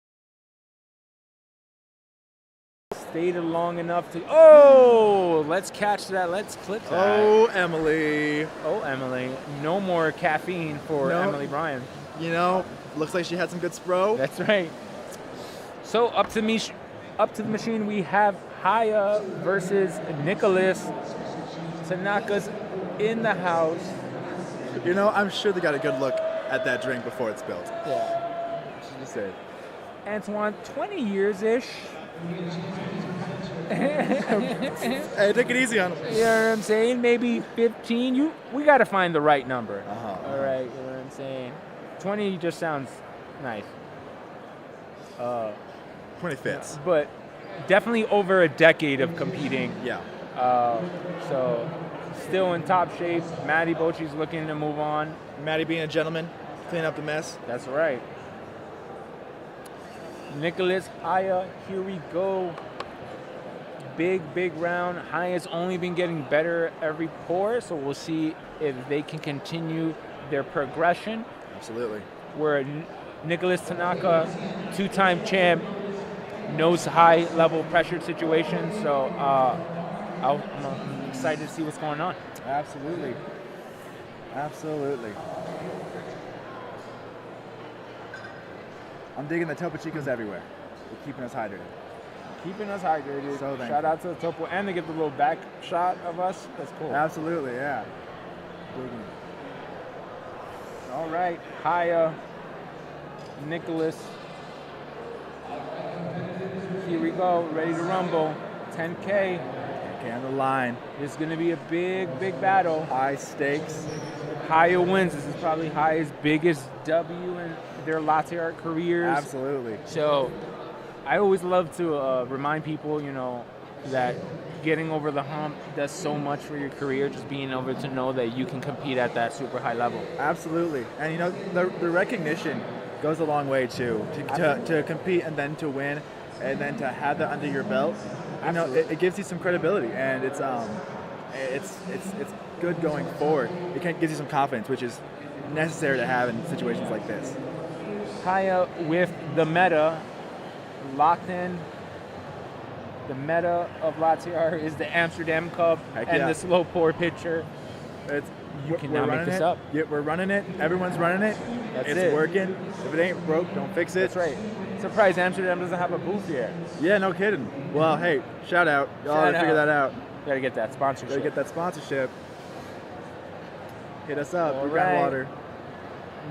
stayed long enough to. Oh, let's catch that. Let's clip that.
Oh, Emily.
Oh, Emily. No more caffeine for Emily Bryan.
You know, looks like she had some good spro.
That's right. So up to the machine, we have Haya versus Nicholas. Tanaka's in the house.
You know, I'm sure they got a good look at that drink before it's spilled.
Yeah.
Just say.
Antoine, 20 years-ish.
Hey, take it easy on him.
You know what I'm saying? Maybe 15. We got to find the right number. All right, you know what I'm saying? 20 just sounds nice.
20 fits.
But definitely over a decade of competing.
Yeah.
So still in top shape. Matty Bocci's looking to move on.
Matty being a gentleman, clean up the mess.
That's right. Nicholas, Haya, here we go. Big round. Haya's only been getting better every pour, so we'll see if they can continue their progression.
Absolutely.
Where Nicholas Tanaka, two-time champ, knows high-level pressured situations, so I'm excited to see what's going on.
Absolutely. Absolutely. I'm digging the Topo Chicos everywhere. They're keeping us hydrated.
Keeping us hydrated.
So
shout out to the Topo, and they get the little back shot of us. That's cool.
Absolutely, yeah. Digging.
All right, Haya, Nicholas. Here we go, ready to rumble. 10K.
10K on the line.
This is going to be a big battle.
High stakes.
Haya wins. This is probably Haya's biggest W in their latte art careers.
Absolutely.
So I always love to remind people, you know, that getting over the hump does so much for your career, just being able to know that you can compete at that super high level.
Absolutely. And, you know, the recognition goes a long way, too. To compete and then to win and then to have that under your belt, you know, it gives you some credibility. And it's good going forward. It gives you some confidence, which is necessary to have in situations like this.
Haya with the meta locked in. The meta of latte art is the Amsterdam Cup and the slow pour pitcher. You cannot make this up.
Yeah, we're running it. Everyone's running it. It's working. If it ain't broke, don't fix it.
That's right. Surprised Amsterdam doesn't have a booth here.
Yeah, no kidding. Well, hey, shout out. Y'all gotta figure that out.
Gotta get that sponsorship.
Gotta get that sponsorship. Hit us up.
All
We got
right.
water.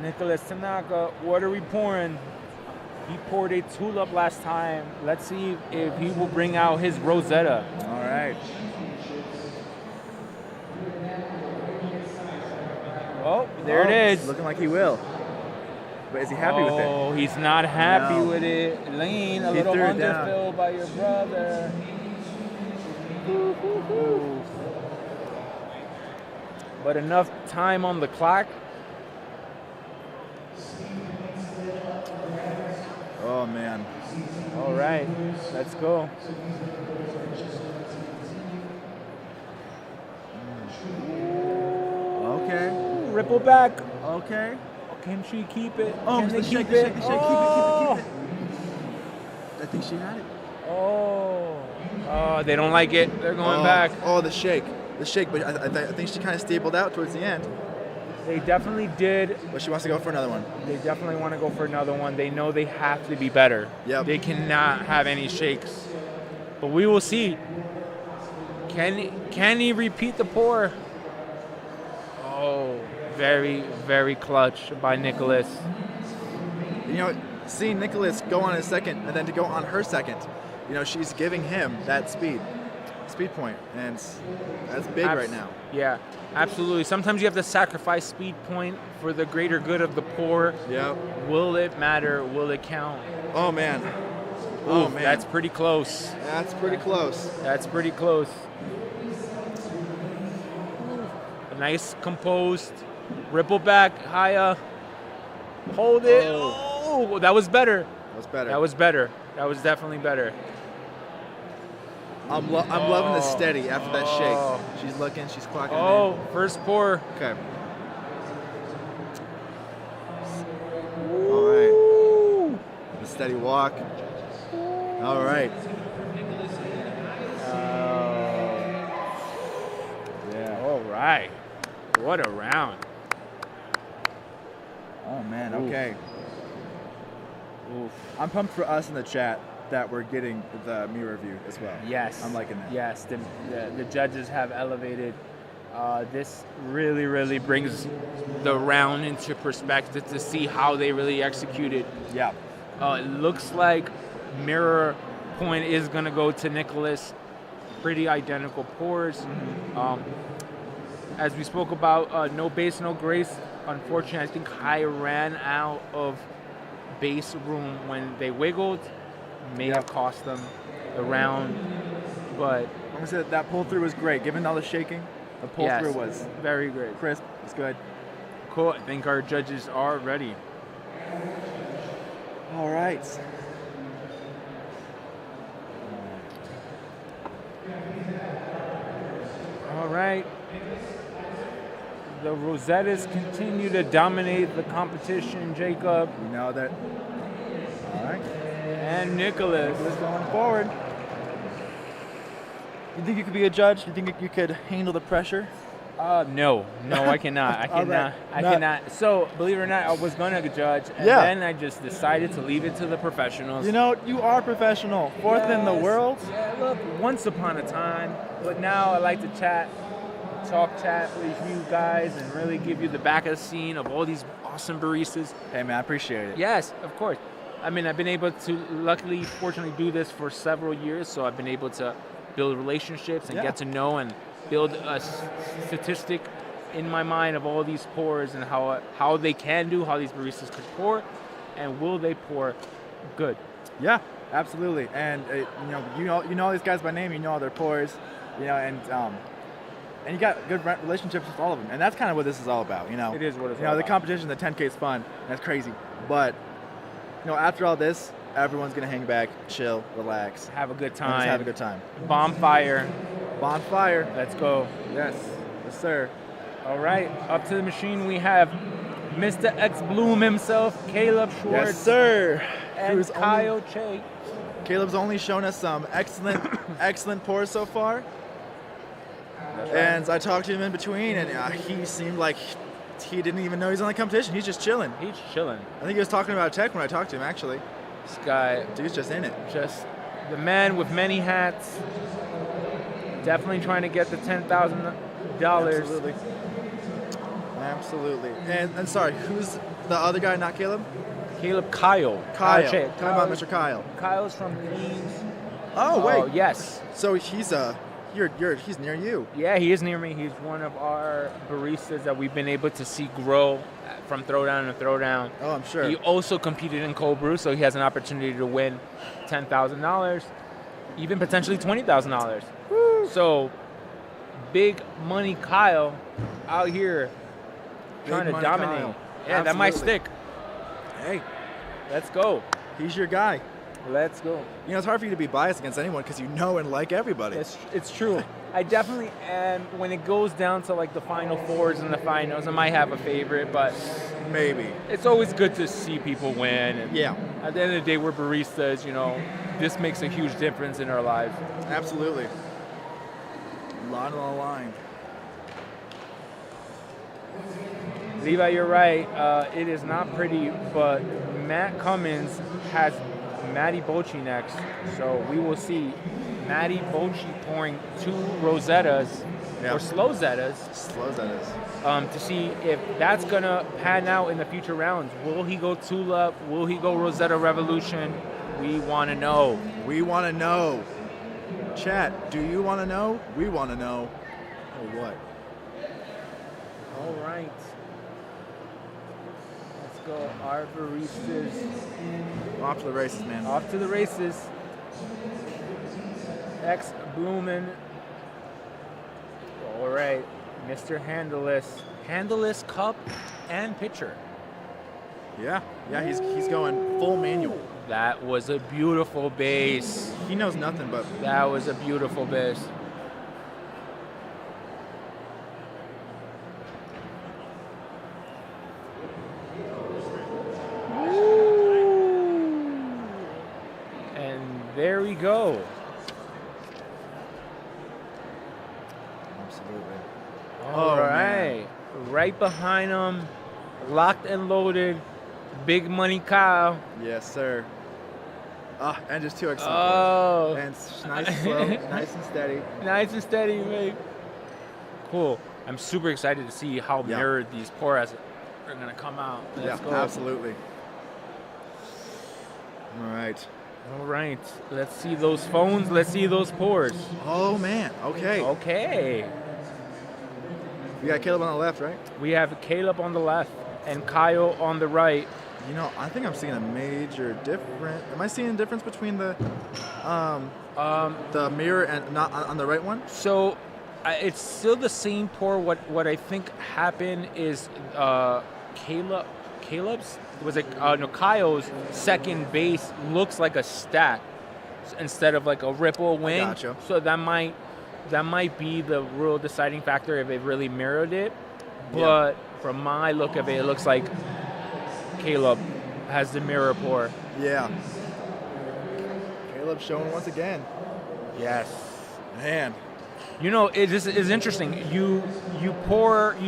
Nicholas Tanaka, what are we pouring? He poured a tulip last time. Let's see if he will bring out his Rosetta.
All right.
Oh, there it is.
Looking like he will. but is he happy with it?
Oh, he's not happy
No.
with it. Lean, a
He
little
threw it down.
underfill by your brother. Ooh. But enough time on the clock.
Oh man.
All right, let's go.
Okay.
Ooh, ripple back.
Okay.
Can she keep it?
Oh,
Can
the
they
shake,
keep
the
it?
shake, the shake.
Oh.
Keep it. I think she had it.
Oh, they don't like it. They're going back.
Oh, the shake. The shake, but I think she kind of stabled out towards the end.
They definitely did.
But she wants to go for another one.
They definitely want to go for another one. They know they have to be better.
Yep.
They cannot have any shakes. But we will see. Can he repeat the pour? Oh, very, very clutch by Nicholas.
You know, seeing Nicholas go on his second and then to go on her second, you know, she's giving him that speed point, and that's big right now.
Yeah, absolutely. Sometimes you have to sacrifice speed point for the greater good of the pour.
Yeah.
Will it matter? Will it count?
Oh man. Oh
Oof,
man.
That's pretty close.
That's pretty close.
That's pretty close. A nice composed ripple back, Haya. Hold it. Oh, that was better.
That was better.
That was better. That was definitely better.
I'm loving the steady after that shake. She's looking, she's clocking it
Oh, first pour.
in. Okay. All right. The steady walk. All right. Yeah.
All right. What a round.
Oh man.
Oof.
Okay.
Oof.
I'm pumped for us in the chat that we're getting the mirror view as well.
Yes.
I'm liking that.
Yes, the judges have elevated. This really, really brings the round into perspective to see how they really executed.
Yeah.
It looks like mirror point is going to go to Nicholas. Pretty identical pours. As we spoke about, no base, no grace. Unfortunately, I think High ran out of base room when they wiggled. May have cost them the round, but
I'm gonna say that pull through was great. Given all the shaking, the pull through was
very great.
crisp. It's good.
Cool. I think our judges are ready.
All right.
All right. The Rosettas continue to dominate the competition, Jacob.
You know that. All right.
And Nicholas.
Nicholas going forward. You think you could be a judge? You think you could handle the pressure?
No, I cannot. I
All
cannot.
right.
I cannot. So, believe it or not, I was gonna judge, and
Yeah.
then I just decided to leave it to the professionals.
You know, you are professional. Fourth in the
Yes.
world.
Yeah, look, once upon a time, but now I like to chat with you guys, and really give you the back of the scene of all these awesome baristas.
Hey man, I appreciate it.
Yes, of course. I mean, I've been able to, luckily, fortunately, do this for several years, so I've been able to build relationships and get to know and build a statistic in my mind of all these pours and how they can do, how these baristas could pour, and will they pour good.
Yeah, absolutely. And you know all these guys by name. You know all their pours. You know, and you got good relationships with all of them. And that's kind of what this is all about. You know,
It is what it's
you
all
know, the
about.
competition, the 10K is fun. That's crazy. But you know, after all this, everyone's gonna hang back, chill, relax,
Have a good
and
time.
just have a good time.
Bonfire.
Bonfire.
Let's go.
Yes, yes, sir.
All right, up to the machine we have Mr. X Bloom himself, Caleb Schwartz,
Yes, sir.
and
Who's
Kyle Che.
Caleb's only shown us some excellent pours so far. And I talked to him in between, and he seemed like he didn't even know he's on the competition. He's just chilling.
He's chilling.
I think he was talking about tech when I talked to him, actually.
This guy,
Dude's just in it.
just the man with many hats. Definitely trying to get the $10,000.
Absolutely. Absolutely. And sorry, who's the other guy, not Caleb?
Kyle.
Kyle.
Che.
Talking about Mr. Kyle.
Kyle's from Queens.
Oh, wait.
Yes.
So he's he's near you.
Yeah, he is near me. He's one of our baristas that we've been able to see grow from Throwdown to Throwdown.
Oh, I'm sure.
He also competed in cold brew, so he has an opportunity to win $10,000, even potentially $20,000. So, big money Kyle out here trying to
money
dominate.
Kyle.
Yeah, that might
Absolutely.
stick.
Hey,
Let's go.
he's your guy.
Let's go.
You know, it's hard for you to be biased against anyone because you know and like everybody.
It's true. I definitely am. When it goes down to like the final fours and the finals, I might have a favorite, but
Maybe.
it's always good to see people win. And
Yeah,
at the end of the day, we're baristas, you know, this makes a huge difference in our lives.
absolutely. A lot on the line.
Levi, you're right. It is not pretty, but Matt Cummins has Matty Bocci next. So we will see Matty Bocci pouring 2 Rosettas
Yeah.
or Slowzettas
Slows that is.
to see if that's going to pan out in the future rounds. Will he go Tulip? Will he go Rosetta Revolution? We want to know.
We want to know. Chat, do you want to know? We want to know. Or what?
All right. Let's go. Our baristas
Off to the races, man.
off to the races. Ex Bloomin'. All right, Mr. Handleless cup and pitcher.
Yeah, he's going full manual.
That was a beautiful base.
He knows nothing but
That was a beautiful base. And there we go.
absolutely.
All
Oh,
right. Right behind him, locked and loaded, big money Kyle.
Yes, sir. Ah, and just 2 excellent.
Oh.
And nice and slow, nice and steady.
Nice and steady, mate. Cool. I'm super excited to see how
Yeah.
mirrored these pours are going to come out. Let's
Yeah,
go.
absolutely. All right.
All right. Let's see those phones. Let's see those pours.
Oh man. Okay.
Okay.
We got Caleb on the left, right?
We have Caleb on the left and Kyle on the right.
You know, I think I'm seeing a major difference. Am I seeing a difference between the mirror and not on the right one?
So it's still the same pour. What I think happened is Caleb's was it no Kyle's second base looks like a stack instead of like a ripple wing.
Gotcha.
So that might be the real deciding factor if it really mirrored it. But from my look of it, it looks like Caleb has the mirror pour.
Yeah. Caleb showing once again.
Yes.
Man.
You know, it is interesting. You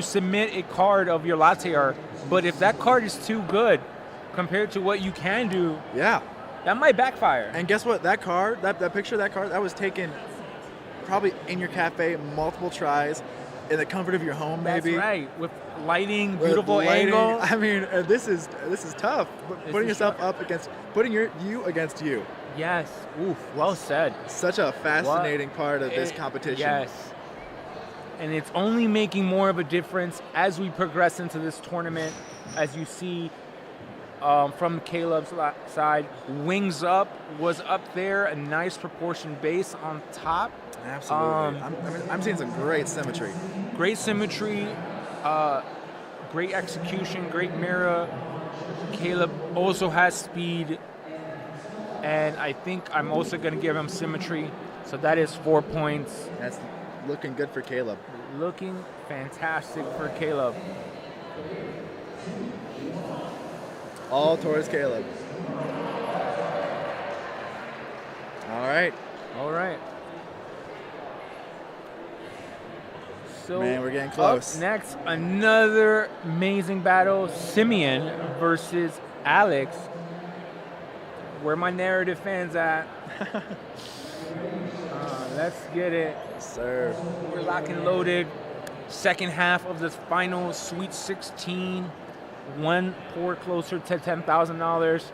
submit a card of your latte art, but if that card is too good compared to what you can do,
Yeah.
that might backfire.
And guess what? That card, that picture of that card, that was taken probably in your cafe, multiple tries, in the comfort of your home, maybe.
That's right. With lighting,
With
beautiful
lighting.
angle.
I mean, this is tough.
This
Putting
is
yourself
tough.
up against, putting you against you.
Yes. Oof. Well said.
Such a fascinating part of this competition.
Yes. And it's only making more of a difference as we progress into this tournament. As you see from Caleb's side, Wings Up was up there, a nice proportion base on top.
Absolutely. I'm seeing some great symmetry.
Great symmetry, great execution, great mirror. Caleb also has speed, and I think I'm also going to give him symmetry. So that is 4 points.
That's looking good for Caleb.
Looking fantastic for Caleb.
All towards Caleb. All right.
All right. So
Man, we're getting close.
Up next, another amazing battle: Simeon versus Alex. Where my narrative fans at? Let's get it.
Yes, sir.
We're locked and loaded. Second half of the final Sweet 16. One pour closer to $10,000.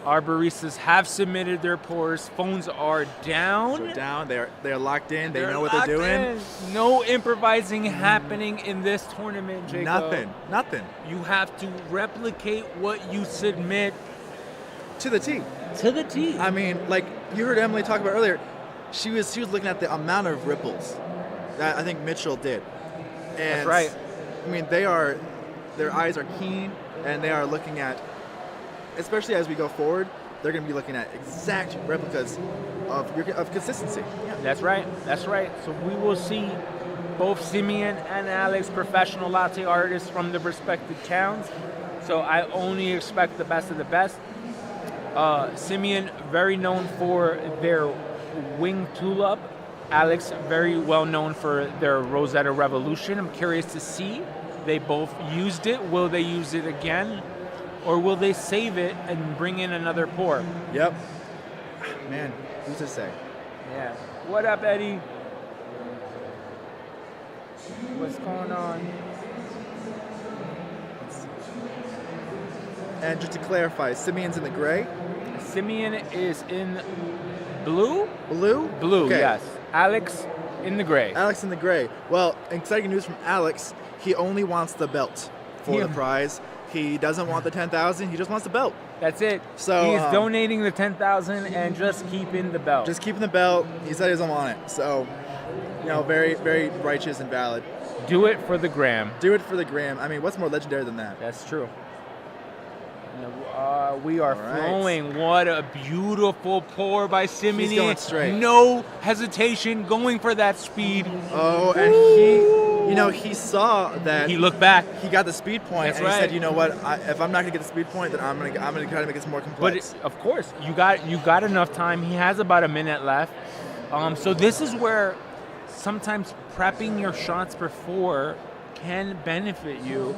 Our baristas have submitted their pours. Phones are down.
So down. They're locked in. They
They're
know what they're
locked
doing.
in. No improvising happening in this tournament, Jacob.
Nothing.
You have to replicate what you submit
To the T.
to the T.
I mean, like you heard Emily talk about earlier, she was looking at the amount of ripples that I think Mitchell did. And
That's right.
I mean, their eyes are keen, and they are looking at, especially as we go forward, they're going to be looking at exact replicas of consistency. Yeah.
That's right. That's right. So we will see both Simeon and Alex, professional latte artists from the respective towns. So I only expect the best of the best. Simeon, very known for their wing tulip. Alex, very well known for their Rosetta Revolution. I'm curious to see. They both used it. Will they use it again? Or will they save it and bring in another pour?
Yep. Man, who's to say?
Yeah. What up, Eddie? What's going on?
And just to clarify, Simeon's in the gray?
Simeon is in blue?
Blue?
Blue,
Okay.
yes. Alex in the gray.
Alex in the gray. Well, exciting news from Alex. He only wants the belt for the prize. He doesn't want the 10,000. He just wants the belt.
That's it.
So
he's donating the 10,000 and just keeping the belt.
Just keeping the belt. He said he doesn't want it. So, very, very righteous and valid.
Do it for the gram.
Do it for the gram. I mean, what's more legendary than that?
That's true. We are
All right.
flowing. What a beautiful pour by Simeon.
He's going straight.
No hesitation, going for that speed.
Oh, and he saw that.
He looked back.
He got the speed point,
That's
and
right.
he said, "You know what? If I'm not gonna get the speed point, then I'm gonna try to make this more complex."
But of course, you got enough time. He has about a minute left. So this is where sometimes prepping your shots before can benefit you.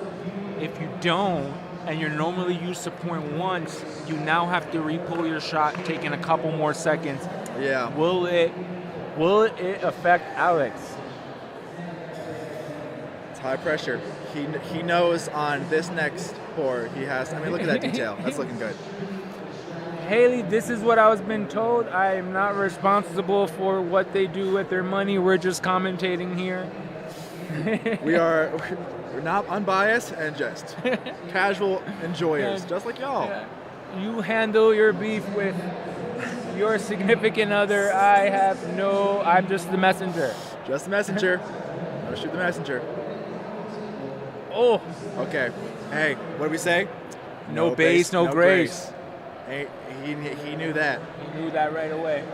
If you don't, and you're normally used to pouring once, you now have to re-pull your shot, taking a couple more seconds.
Yeah.
Will it affect Alex?
It's high pressure. He knows on this next pour he has. I mean, look at that detail. That's looking good.
Haley, this is what I was been told. I am not responsible for what they do with their money. We're just commentating here.
We're not unbiased and just casual enjoyers, just like y'all.
You handle your beef with your significant other. I'm just the messenger.
Just the messenger. Don't shoot the messenger.
Oh.
Okay. Hey, what do we say?
No base, no grace.
Hey, he knew that.
He knew that right away.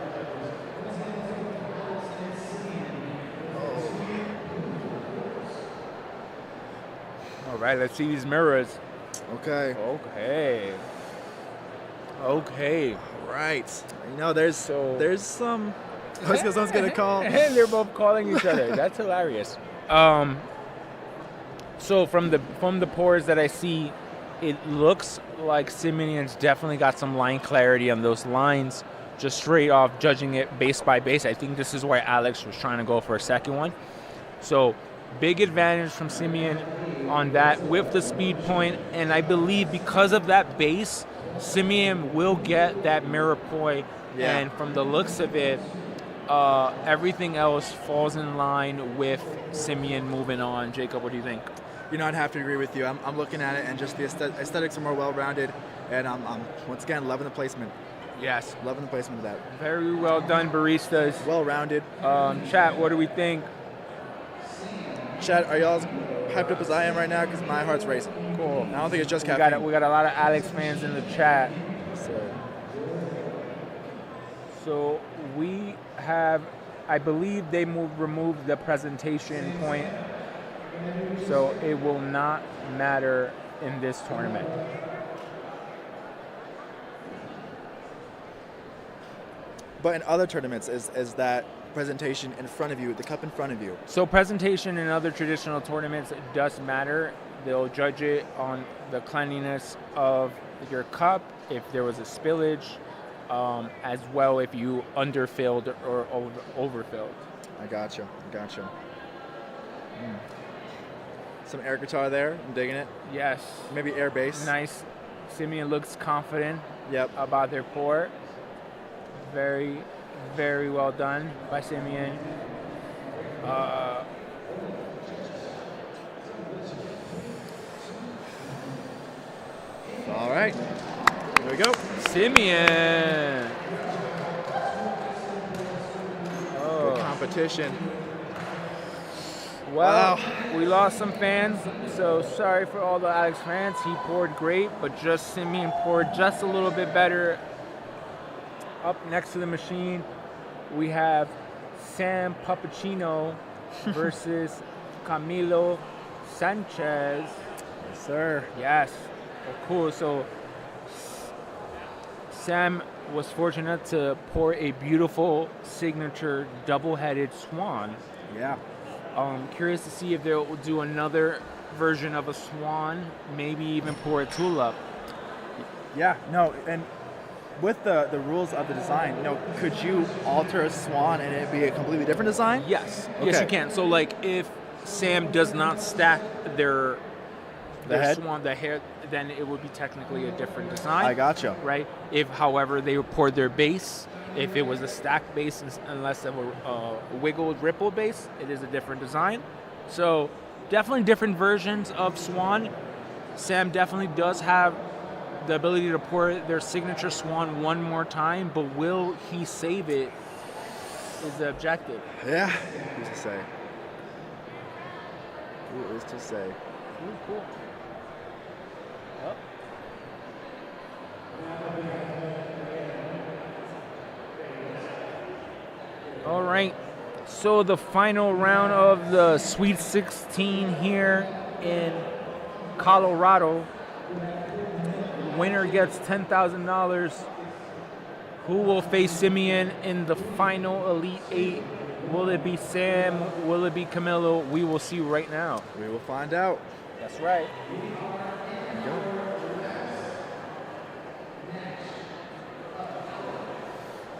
All right, let's see these mirrors.
Okay.
Okay.
Right. There's some. I was someone's gonna call.
And they're both calling each other. That's hilarious. So from the pours that I see, it looks like Simeon's definitely got some line clarity on those lines, just straight off judging it base by base. I think this is why Alex was trying to go for a second one. So big advantage from Simeon on that with the speed point, and I believe because of that base, Simeon will get that mirror point.
Yeah.
And from the looks of it, everything else falls in line with Simeon moving on. Jacob, what do you think?
I'd have to agree with you. I'm looking at it, and just the aesthetics are more well-rounded, and I'm once again loving the placement.
Yes.
Loving the placement of that.
Very well done, baristas.
Well-rounded.
Chat, what do we think?
Chat, are y'all as hyped up as I am right now? Because my heart's racing.
Cool.
I don't think it's just caffeine.
We got a lot of Alex fans in the chat. So we have, I believe they removed the presentation point, so it will not matter in this tournament.
But in other tournaments, is that presentation in front of you, the cup in front of you?
So presentation in other traditional tournaments does matter. They'll judge it on the cleanliness of your cup, if there was a spillage, as well if you underfilled or overfilled.
I gotcha. Some air guitar there. I'm digging it.
Yes.
Maybe air bass.
Nice Simeon looks confident
Yep.
about their pour. Very, very well done by Simeon.
All right. Here we go.
Simeon.
Good competition.
Well,
Wow.
we lost some fans, so sorry for all the Alex fans. He poured great, but just Simeon poured just a little bit better. Up next to the machine, we have Sam Pappuccino versus Camilo Sanchez.
Yes, sir.
Yes. Oh, cool. So Sam was fortunate to pour a beautiful signature double-headed swan.
Yeah.
Curious to see if they'll do another version of a swan, maybe even pour a tulip.
Yeah. No, and with the rules of the design, could you alter a swan and it be a completely different design?
Yes.
Okay.
Yes, you can. So, like, if Sam does not stack their
head?
swan, the hair, then it would be technically a different design.
I gotcha.
Right? If, however, they poured their base, if it was a stacked base unless of a wiggled, rippled base, it is a different design. So, definitely different versions of swan. Sam definitely does have the ability to pour their signature swan one more time, but will he save it is the objective.
Yeah. Who's to say? Who is to say?
Cool. Yep. All right. So the final round of the Sweet 16 here in Colorado. Winner gets $10,000. Who will face Simeon in the final Elite Eight? Will it be Sam? Will it be Camilo? We will see right now.
We will find out.
That's right.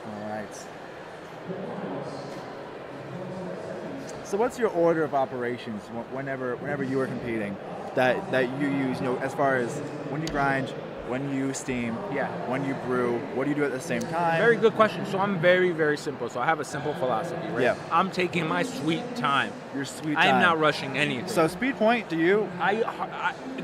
All right. So what's your order of operations whenever you are competing that you use, as far as when you grind, when you steam, when you brew, what do you do at the same time?
Very good question. So I'm very, very simple. So I have a simple philosophy, right?
Yeah.
I'm taking my sweet time.
Your sweet
I
time.
am not rushing anything.
So speed point, do you?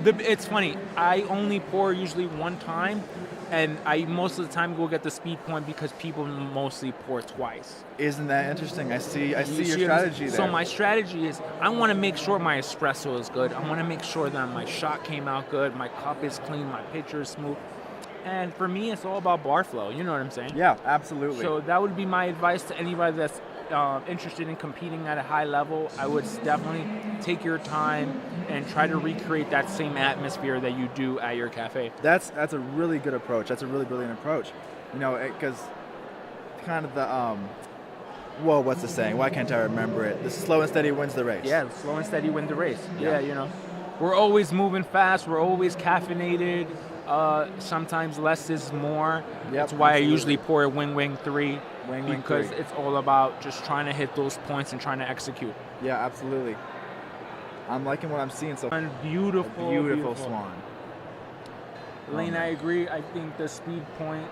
It's funny. I only pour usually one time, and I most of the time go get the speed point because people mostly pour twice.
Isn't that interesting? I see your strategy there.
So my strategy is I want to make sure my espresso is good. I want to make sure that my shot came out good, my cup is clean, my pitcher is smooth. And for me, it's all about bar flow. You know what I'm saying?
Yeah, absolutely.
So that would be my advice to anybody that's interested in competing at a high level. I would definitely take your time and try to recreate that same atmosphere that you do at your cafe.
That's a really good approach. That's a really brilliant approach. Because kind of the what's the saying? Why can't I remember it? The slow and steady wins the race.
Yeah, slow and steady win the race. Yeah, we're always moving fast. We're always caffeinated. Sometimes less is more. That's why I usually pour a wing 3. Because it's all about just trying to hit those points and trying to execute.
Yeah, absolutely. I'm liking what I'm seeing so far.
Beautiful
swan.
Lane, I agree. I think the speed point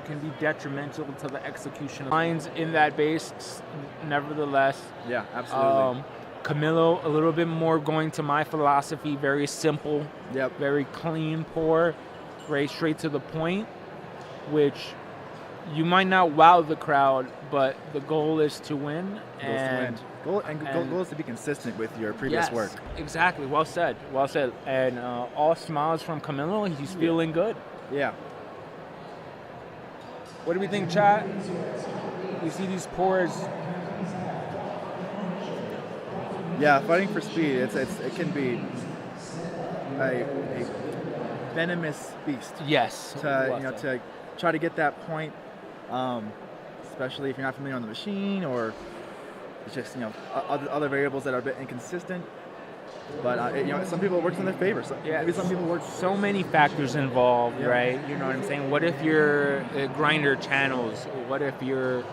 can be detrimental to the execution. Lines in that base, nevertheless.
Yeah, absolutely.
Camilo, a little bit more going to my philosophy. Very simple.
Yep.
Very clean pour. Very straight to the point, which you might not wow the crowd, but the goal is to win.
Goal is to be consistent with your previous work.
Exactly. Well said. And all smiles from Camilo. He's feeling good.
Yeah.
What do we think, chat? You see these pours.
Yeah, fighting for speed. It can be a venomous beast.
Yes.
To try to get that point, especially if you're not familiar on the machine, or it's just other variables that are a bit inconsistent. But some people it works in their favor. So maybe some people work.
So many factors involved, right? You know what I'm saying? What if your grinder channels? What if your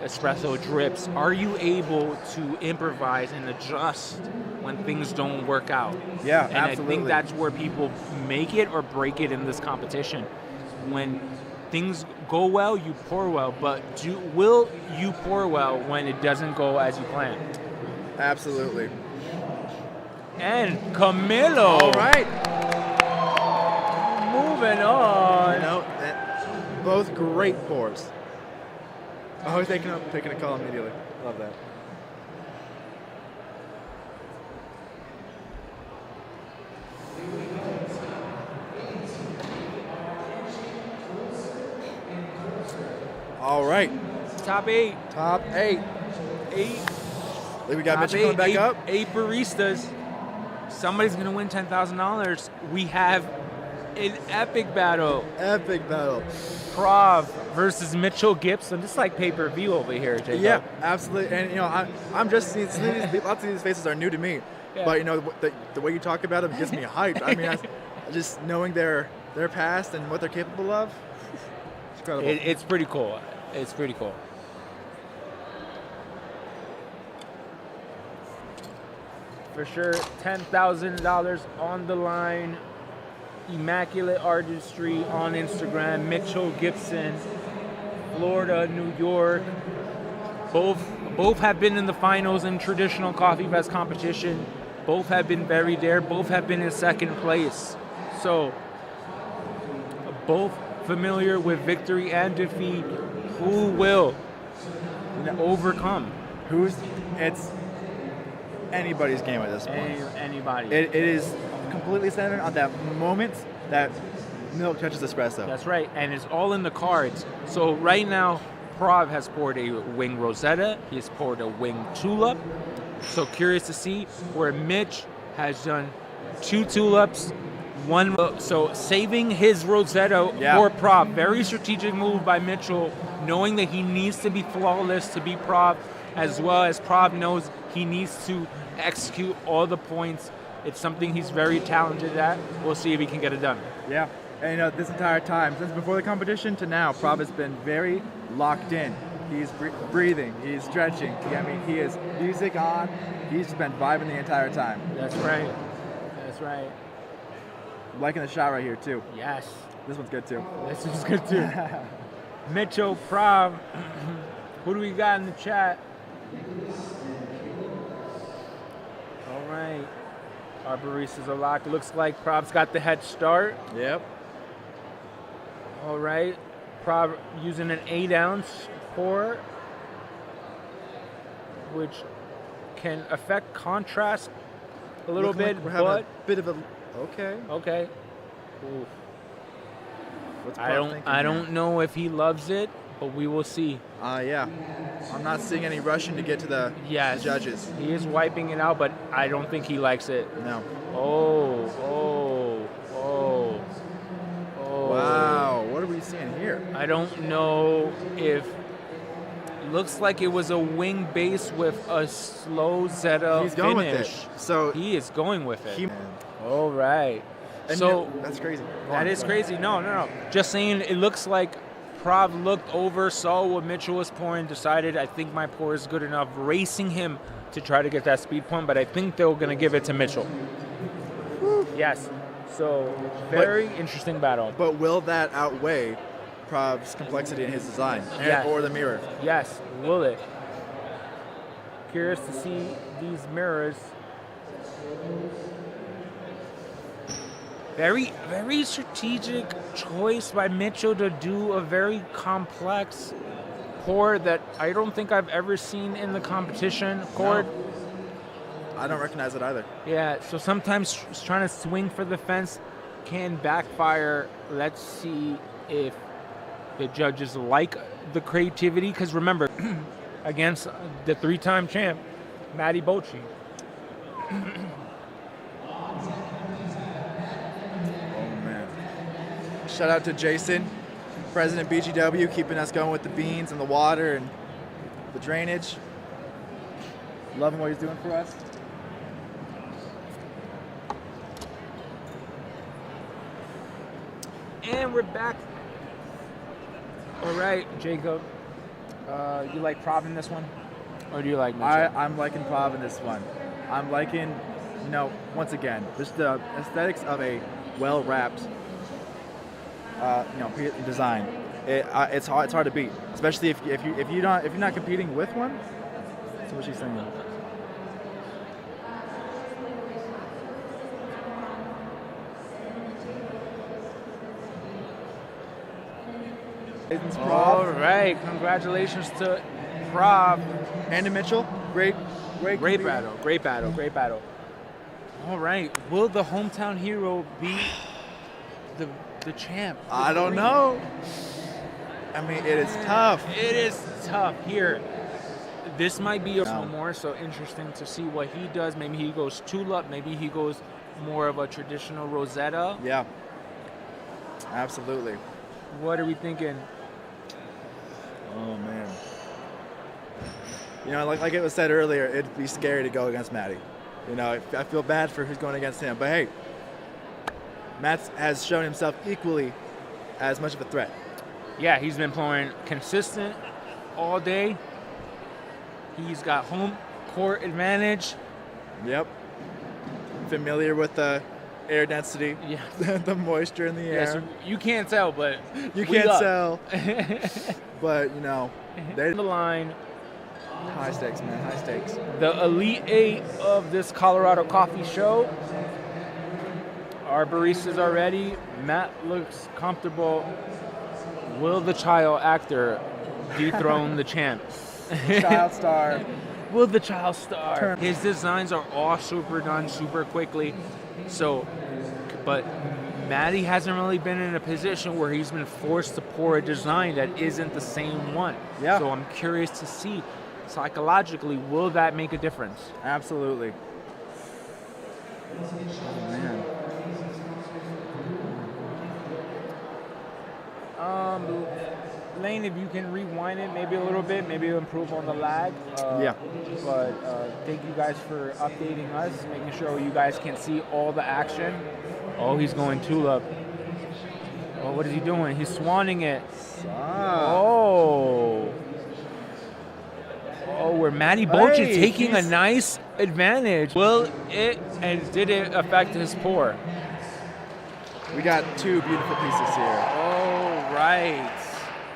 espresso drips, are you able to improvise and adjust when things don't work out?
Yeah,
and
absolutely.
I think that's where people make it or break it in this competition. When things go well, you pour well, but will you pour well when it doesn't go as you plan?
Absolutely.
And Camilo.
All right.
Moving on.
You know, both great pours. Oh, taking a call immediately. Love that. All right.
Top 8.
Top 8.
8.
We got
Top
Mitchell coming back up.
8 baristas. Somebody's going to win $10,000. We have an epic battle.
Epic battle.
Prav versus Mitchell Gibson. Just like pay-per-view over here, Jacob.
Yeah, absolutely. And, you know, I'm just seeing lots of these faces are new to me.
Yeah.
But, you know, the way you talk about them gets me hyped. I mean, just knowing their past and what they're capable of, it's incredible.
It's pretty cool. It's pretty cool. For sure, $10,000 on the line. Immaculate Artistry on Instagram. Mitchell Gibson, Florida, New York. Both have been in the finals in traditional Coffee Fest competition. Both have been buried there. Both have been in second place. So, both familiar with victory and defeat. Who will overcome?
It's anybody's game at this point.
Anybody.
It is completely centered on that moment that milk touches espresso.
That's right, and it's all in the cards. So right now, Prav has poured a wing rosetta. He's poured a wing tulip. So curious to see where Mitch has done 2 tulips, 1. So saving his rosetta for Prav. Very strategic move by Mitchell, knowing that he needs to be flawless to beat Prav, as well as Prav knows he needs to execute all the points. It's something he's very talented at. We'll see if he can get it done.
Yeah, and you know, this entire time, since before the competition to now, Prav has been very locked in. He's breathing, he's stretching. I mean, he is music on. He's just been vibing the entire time.
That's right. That's right.
I'm liking the shot right here, too.
Yes.
This one's good, too.
This one's good, too. Mitchell, Prav, who do we got in the chat? All right. Our baristas are locked. Looks like Prav's got the head start.
Yep.
All right. Prav using an 8-ounce pour, which can affect contrast a little bit,
like we're having
but
a bit of a okay.
Okay. Ooh.
What's Prav thinking
I
here?
don't know if he loves it, but we will see.
Yeah. I'm not seeing any rushing to get to the judges.
He is wiping it out, but I don't think he likes it.
No.
Oh.
Wow, what are we seeing here?
I don't know if... Looks like it was a wing base with a slow Zeta
He's going
finish.
with it. So
he is going with it. All right.
And
so
that's crazy.
That is crazy. No. Just saying, it looks like Prav looked over, saw what Mitchell was pouring, decided, I think my pour is good enough, racing him to try to get that speed point, but I think they're going to give it to Mitchell. Yes. So, very interesting battle.
But will that outweigh Prav's complexity in his design?
Yes.
Or the mirror?
Yes, will it? Curious to see these mirrors. Very, very strategic choice by Mitchell to do a very complex pour that I don't think I've ever seen in the competition. Cord.
No. I don't recognize it either.
Yeah, so sometimes trying to swing for the fence can backfire. Let's see if the judges like the creativity, because remember, against the 3-time champ, Matty Bocci.
Oh, man. Shout out to Jason, President BGW, keeping us going with the beans and the water and the drainage. Loving what he's doing for us.
And we're back. All right, Jacob. You like Prov in this one? Or do you like Mitchell?
I'm liking Prov in this one. I'm liking, once again, just the aesthetics of a well-wrapped, design. It's hard to beat, especially if you're not competing with one. That's what she's saying.
All right, congratulations to Prov
and to Mitchell. Great
battle. All right, will the hometown hero be the champ?
I don't know. I mean, it is tough.
It is tough here. This might be more so interesting to see what he does. Maybe he goes tulip. Maybe he goes more of a traditional Rosetta.
Yeah, absolutely.
What are we thinking?
Oh man. Like it was said earlier, it'd be scary to go against Matty. I feel bad for who's going against him, but hey, Matt has shown himself equally as much of a threat.
Yeah, he's been playing consistent all day. He's got home court advantage.
Yep. Familiar with the air density.
Yeah.
The moisture in the air.
Yeah, so you can't tell, but
you can't tell. But
they're the line.
High stakes, man. High stakes.
The Elite Eight of this Colorado Coffee Show. Our baristas are ready. Matt looks comfortable. Will the child actor dethrone the champ?
Child star.
Will the child star? His designs are all super done super quickly. But Matty hasn't really been in a position where he's been forced to pour a design that isn't the same one.
Yeah.
So I'm curious to see, psychologically, will that make a difference?
Absolutely. Oh, man.
Lane, if you can rewind it maybe a little bit, maybe improve on the lag.
Yeah.
But thank you guys for updating us, making sure you guys can see all the action. Oh, he's going tulip. Oh, what is he doing? He's swanning it. Oh, where Matty Bochi is taking a nice advantage. Did it affect his pour?
We got two beautiful pieces here.
Oh, right.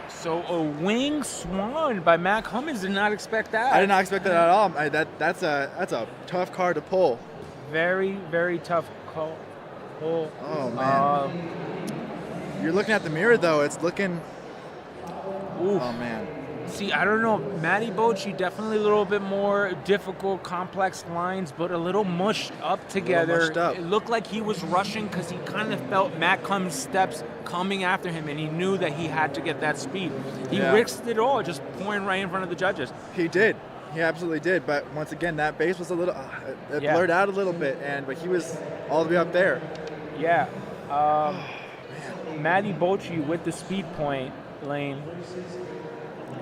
So a wing swan by Mac Cummins. Did not expect that.
I did not expect that at all. That's a tough card to pull.
Very, very tough call.
Oh man. You're looking at the mirror though. It's looking.
Oof.
Oh man.
See, I don't know. Matty Bochi definitely a little bit more difficult, complex lines, but a little mushed up together.
Mushed up.
It looked like he was rushing because he kind of felt Matt Cummins' steps coming after him, and he knew that he had to get that speed. He risked it all, just pouring right in front of the judges.
He did. He absolutely did. But once again, that base was a little, it blurred out a little bit, but he was all the way up there.
Yeah. Matty Bochi with the speed point lane.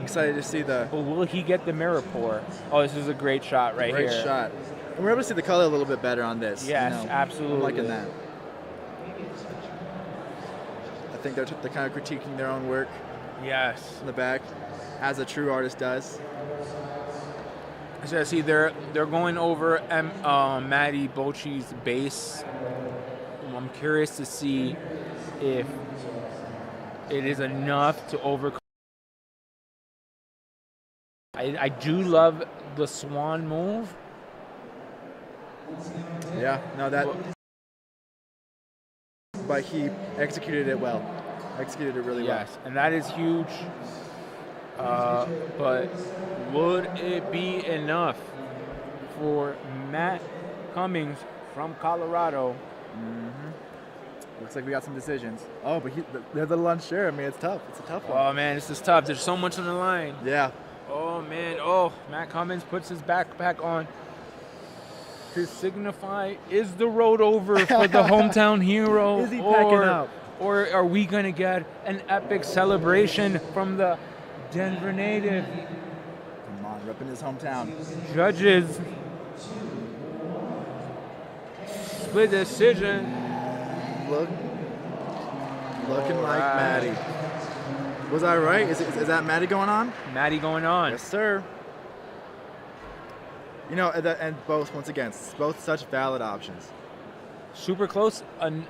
Excited to see the.
But will he get the mirror pour? Oh, this is a great shot right here.
Great shot. And we're able to see the color a little bit better on this.
Yes, absolutely.
I'm liking that. I think they're kind of critiquing their own work.
Yes.
In the back, as a true artist does.
So see, they're going over Matty Bochi's base. I'm curious to see if it is enough to overcome. I do love the swan move.
Yeah, no, but he executed it well. Executed it really well.
Yes, and that is huge. But would it be enough for Matt Cummins from Colorado?
Mm-hmm. Looks like we got some decisions. Oh, but they're a little unsure. I mean, it's tough. It's a tough one.
Oh, man, this is tough. There's so much on the line.
Yeah.
Oh, man. Oh, Matt Cummins puts his backpack on to signify, is the road over for the hometown hero?
Is he packing up?
Or are we going to get an epic celebration from the Denver native?
Come on, repping his hometown.
Judges. Split decision.
Looking like Matty. Was I right? Is that Maddie going on?
Maddie going on.
Yes, sir. You know, and both, once again, both such valid options.
Super close.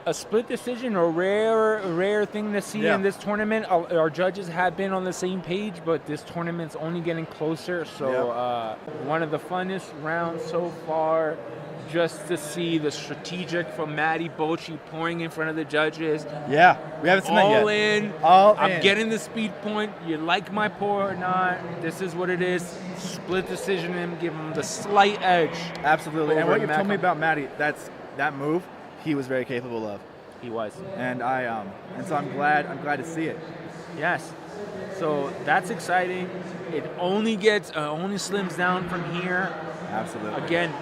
A split decision, a rare thing to see in this tournament. Our judges have been on the same page, but this tournament's only getting closer. So one of the funnest rounds so far, just to see the strategic from Matty Bocci pouring in front of the judges.
Yeah, we haven't seen that yet.
All in. I'm getting the speed point. You like my pour or not? This is what it is. Split decision and give him the slight edge.
Absolutely. And what you told me
Mackham.
about Matty, that move, he was very capable of.
He was.
And so I'm glad to see it.
Yes. So that's exciting. It only slims down from here.
Absolutely.
Again,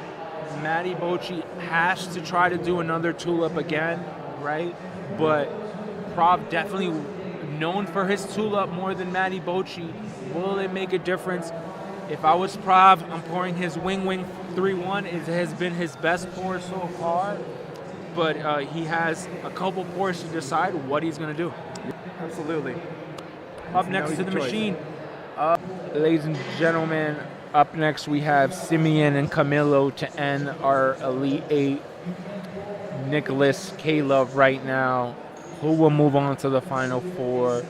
Matty Bocci has to try to do another tulip again, right? But Prov definitely known for his tulip more than Matty Bocci. Will it make a difference? If I was Prov, I'm pouring his Wing 3-1. It has been his best pour so far. But he has a couple pours to decide what he's going to do.
Absolutely.
Up next to the machine. Ladies and gentlemen, up next we have Simeon and Camilo to end our Elite 8. Nicholas, Caleb right now. Who will move on to the Final Four?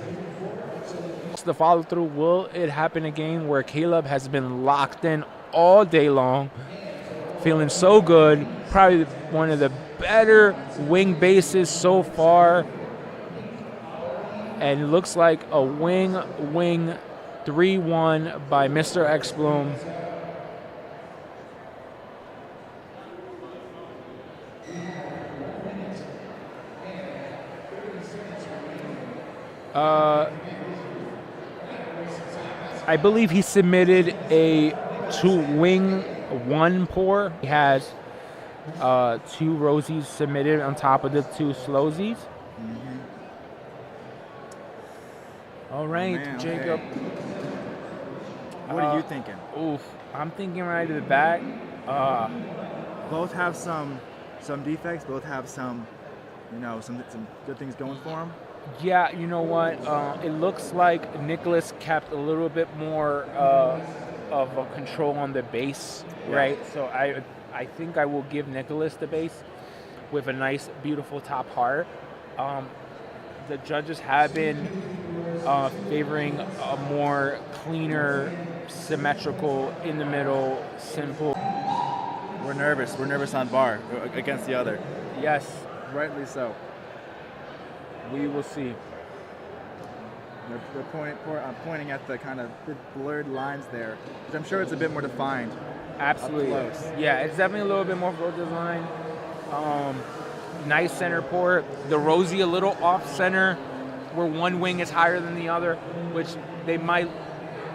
The follow through, will it happen again where Caleb has been locked in all day long, feeling so good, probably one of the better wing bases so far, and it looks like a wing 3-1 by Mr. X Bloom. I believe he submitted a 2-wing 1 pour. He has 2 rosies submitted on top of the 2 slowsies.
Mm-hmm.
All right,
man,
Jacob.
okay. What are you thinking?
Oof, I'm thinking right to the back.
Both have some defects. Both have some good things going for them.
Yeah, you know what? It looks like Nicholas kept a little bit more of a control on the base, right? So I think I will give Nicholas the base with a nice, beautiful top heart. The judges have been favoring a more cleaner, symmetrical, in the middle, simple.
We're nervous. We're nervous on bar against the other.
Yes,
Rightly so.
we will see.
I'm pointing at the kind of blurred lines there, which I'm sure it's a bit more defined.
Absolutely.
Up close.
Yeah, it's definitely a little bit more for design. Nice center pour. The rosy a little off center, where one wing is higher than the other, which they might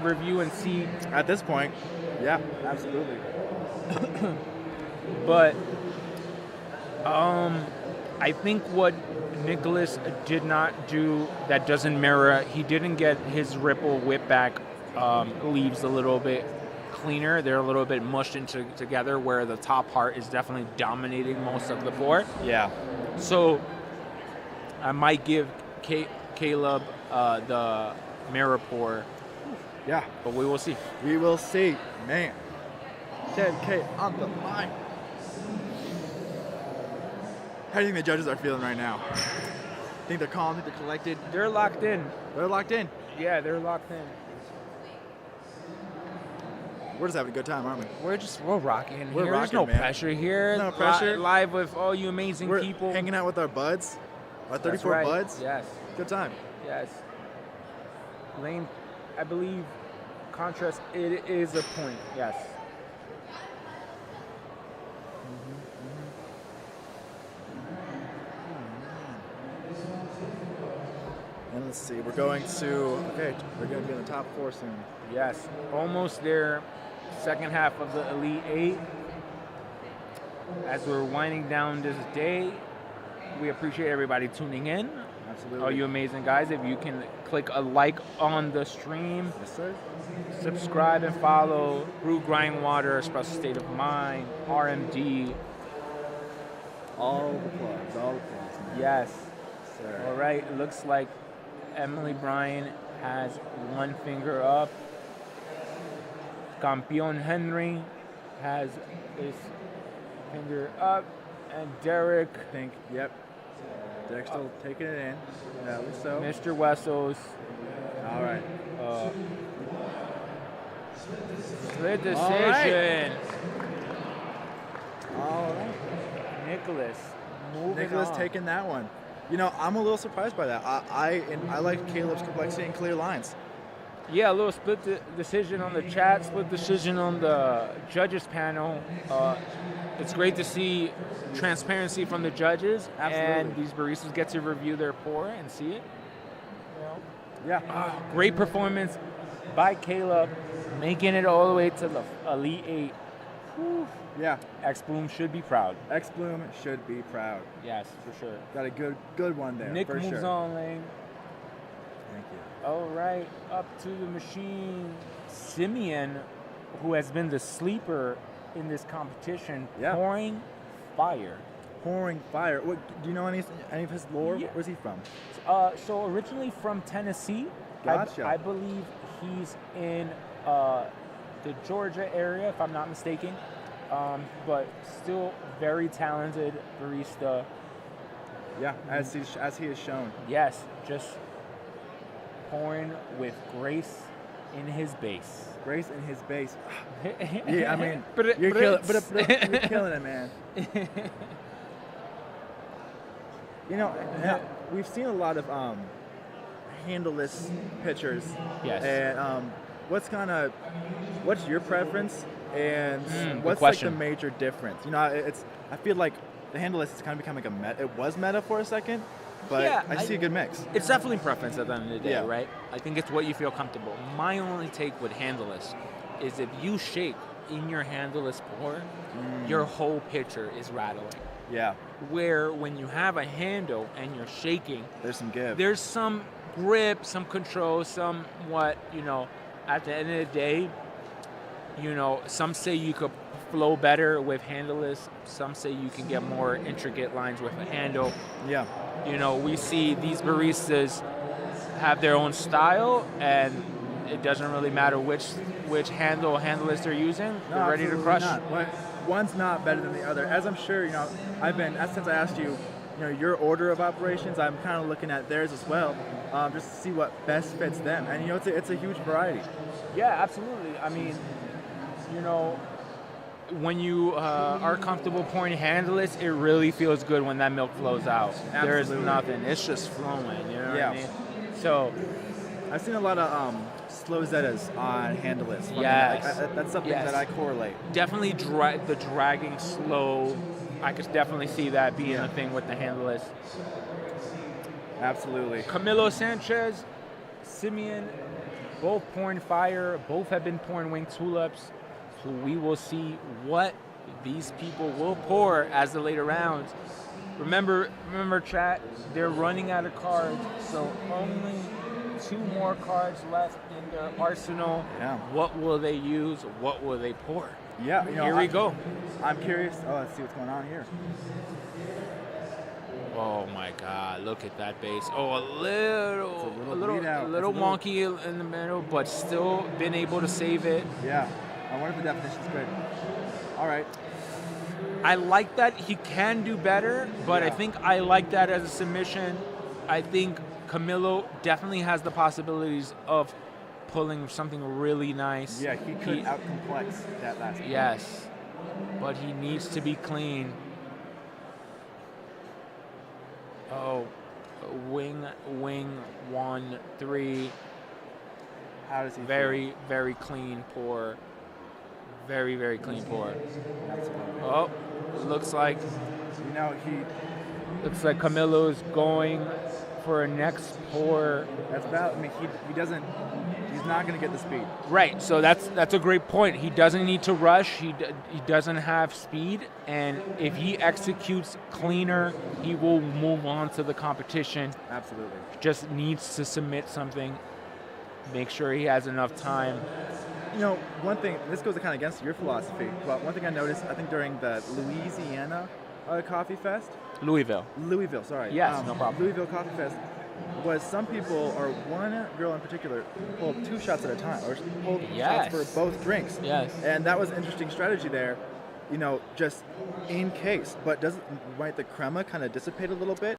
review and see.
At this point, yeah, absolutely.
But I think what Nicholas did not do that doesn't mirror, he didn't get his ripple whip back leaves a little bit cleaner. They're a little bit mushed together, where the top part is definitely dominating most of the pour.
Yeah.
So I might give Caleb the mirror pour.
Yeah.
But we will see.
We will see. Man. 10K on the line. How do you think the judges are feeling right now? Think they're calm? Think they're collected?
They're locked in.
They're locked in.
Yeah, they're locked in.
We're just having a good time, aren't we?
We're rocking here.
We're
There's no
rocking, man.
pressure here.
No pressure.
Live with all you amazing
We're
people.
hanging out with our buds. Our 34
That's right.
buds.
Yes.
Good time.
Yes. Lane, I believe, contrast, it is a point. Yes.
And let's see, we're going to be in the top 4 soon.
Yes. Almost there. Second half of the Elite 8. As we're winding down this day, we appreciate everybody tuning in.
Absolutely.
All you amazing guys. If you can click a like on the stream.
Yes, sir.
Subscribe and follow Brew Grind Water, Espresso State of Mind, RMD.
All the plugs, man.
Yes.
Sir.
All right. It looks like Emily Bryan has one finger up. Campeon Henry has his finger up. And Derek.
Yep. Derek's still taking it in. That was so.
Mr. Wessels.
All right.
Split decision.
All right.
Nicholas.
Nicholas taking that one. You know, I'm a little surprised by that. I like Caleb's complexity and clear lines.
Yeah, a little split decision on the chat, split decision on the judges panel. It's great to see transparency from the judges.
Absolutely.
And these baristas get to review their pour and see it.
Yeah.
Great performance by Caleb, making it all the way to the Elite 8. Whew.
Yeah.
X-Bloom should be proud.
X-Bloom should be proud.
Yes, for sure.
Got a good one there.
Nick
for
moves
sure.
on lane.
Thank you.
All right, up to the machine. Simeon, who has been the sleeper in this competition, pouring fire.
Pouring fire. What, do you know any of his lore?
Yeah.
Where's he from?
So originally from Tennessee.
Gotcha.
I believe he's in the Georgia area, if I'm not mistaken. But still very talented barista.
Yeah, as he has shown.
Yes, just pouring with grace in his base.
Grace in his base. Yeah, I mean, you're killing it, man. You know, we've seen a lot of handleless pitchers.
Yes.
And what's your preference? And what's like the major difference? You know, I feel like the handleless is kind of becoming it was meta for a second, but
yeah,
I see a good mix.
It's definitely preference at the end of the day,
Yeah.
right? I think it's what you feel comfortable. My only take with handleless is if you shake in your handleless pour, your whole pitcher is rattling.
Yeah.
Where when you have a handle and you're shaking,
there's some give.
There's some grip, some control, somewhat, at the end of the day, some say you could flow better with handleless. Some say you can get more intricate lines with a handle.
Yeah.
We see these baristas have their own style, and it doesn't really matter which handleless they're using.
No,
they're ready to crush.
Not. One's not better than the other. As I'm sure, since I asked you, your order of operations, I'm kind of looking at theirs as well, just to see what best fits them. And it's a huge variety.
Yeah, absolutely. I mean, when you are comfortable pouring handleless, it really feels good when that milk flows out.
Absolutely.
There's nothing. It's just flowing, you know what I mean? So
I've seen a lot of slow Zetas on handleless.
Yes.
That's something that I correlate.
Definitely the dragging slow. I could definitely see that being a thing with the handleless.
Absolutely.
Camilo Sanchez, Simeon, both pouring fire. Both have been pouring wing tulips. So we will see what these people will pour as the later rounds. Remember, chat, they're running out of cards, so only 2 more cards left in their arsenal.
Yeah.
What will they use? What will they pour?
Yeah.
Here we go.
I'm curious. Oh, let's see what's going on here.
Oh my God! Look at that base. Oh, a little wonky in the middle, but still been able to save it.
Yeah. I wonder if the definition's good. All right.
I like that he can do better, but I think I like that as a submission. I think Camilo definitely has the possibilities of pulling something really nice.
Yeah, he could outcomplex that last one.
Yes, but he needs to be clean. Oh, wing, 1, 3.
How does he
Very, very clean pour. Very, very clean pour.
Absolutely.
Oh, looks like
he
looks like Camilo's going for a next pour.
That's about. I mean, he's not going to get the speed.
Right. So that's a great point. He doesn't need to rush. He doesn't have speed, and if he executes cleaner, he will move on to the competition.
Absolutely.
Just needs to submit something. Make sure he has enough time.
One thing, this goes kind of against your philosophy, but one thing I noticed, I think during the Louisiana Coffee Fest.
Louisville,
sorry.
Yes, no problem.
Louisville Coffee Fest. was some people, or one girl in particular, pulled 2 shots at a time, or pulled
Yes.
shots for both drinks.
Yes.
And that was an interesting strategy there, you know, just in case. But might the crema kind of dissipate a little bit?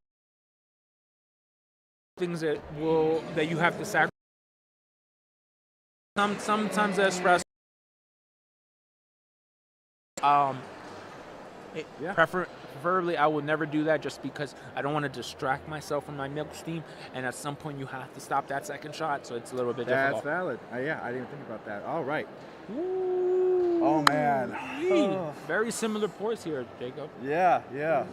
Things that you have to sacrifice. Sometimes the espresso. Preferably, I would never do that just because I don't want to distract myself from my milk steam, and at some point you have to stop that second shot, so it's a little bit difficult.
That's valid. Yeah, I didn't even think about that. All right. Ooh. Oh, man. Oh.
Very similar pours here, Jacob.
Yeah, yeah.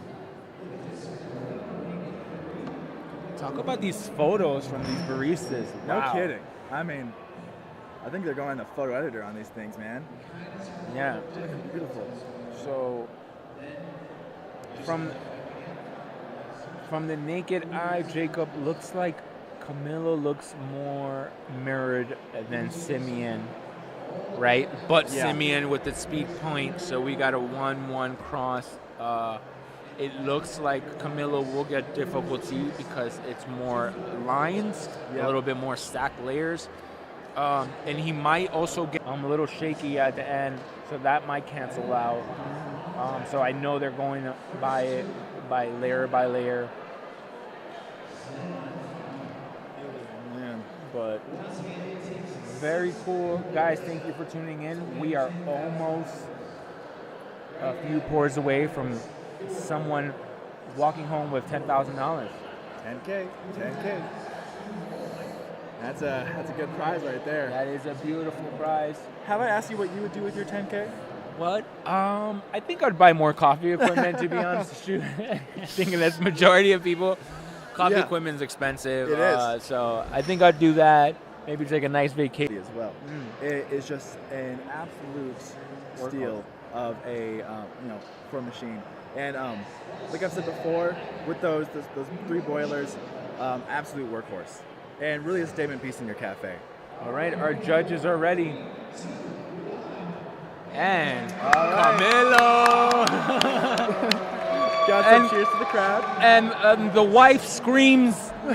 Talk about these photos from these baristas.
No
Wow.
kidding. I mean, I think they're going to photo editor on these things, man.
Yeah.
Beautiful.
So, from the naked eye, Jacob, looks like Camilo looks more mirrored than Simeon, right? But
Yeah.
Simeon with the speed point, so we got a 1-1 cross. It looks like Camilo will get difficulty because it's more lines, a little bit more stacked layers. And he might also get a little shaky at the end, so that might cancel out. So I know they're going to buy it by layer by layer.
Man.
But very cool. Guys, thank you for tuning in. We are almost a few pours away from someone walking home with $10,000.
10K. That's a good prize right there.
That is a beautiful prize.
Have I asked you what you would do with your 10K?
What? I think I'd buy more coffee equipment, to be honest with you. I think that's majority of people. Coffee equipment's expensive.
It is.
So I think I'd do that. Maybe take a nice vacation
As well. It is just an absolute steal of a for a machine. And like I've said before, with those 3 boilers, absolute workhorse. And really a statement piece in your cafe.
All right, our judges are ready. And Camilo!
Got some cheers to the crowd.
And the wife screams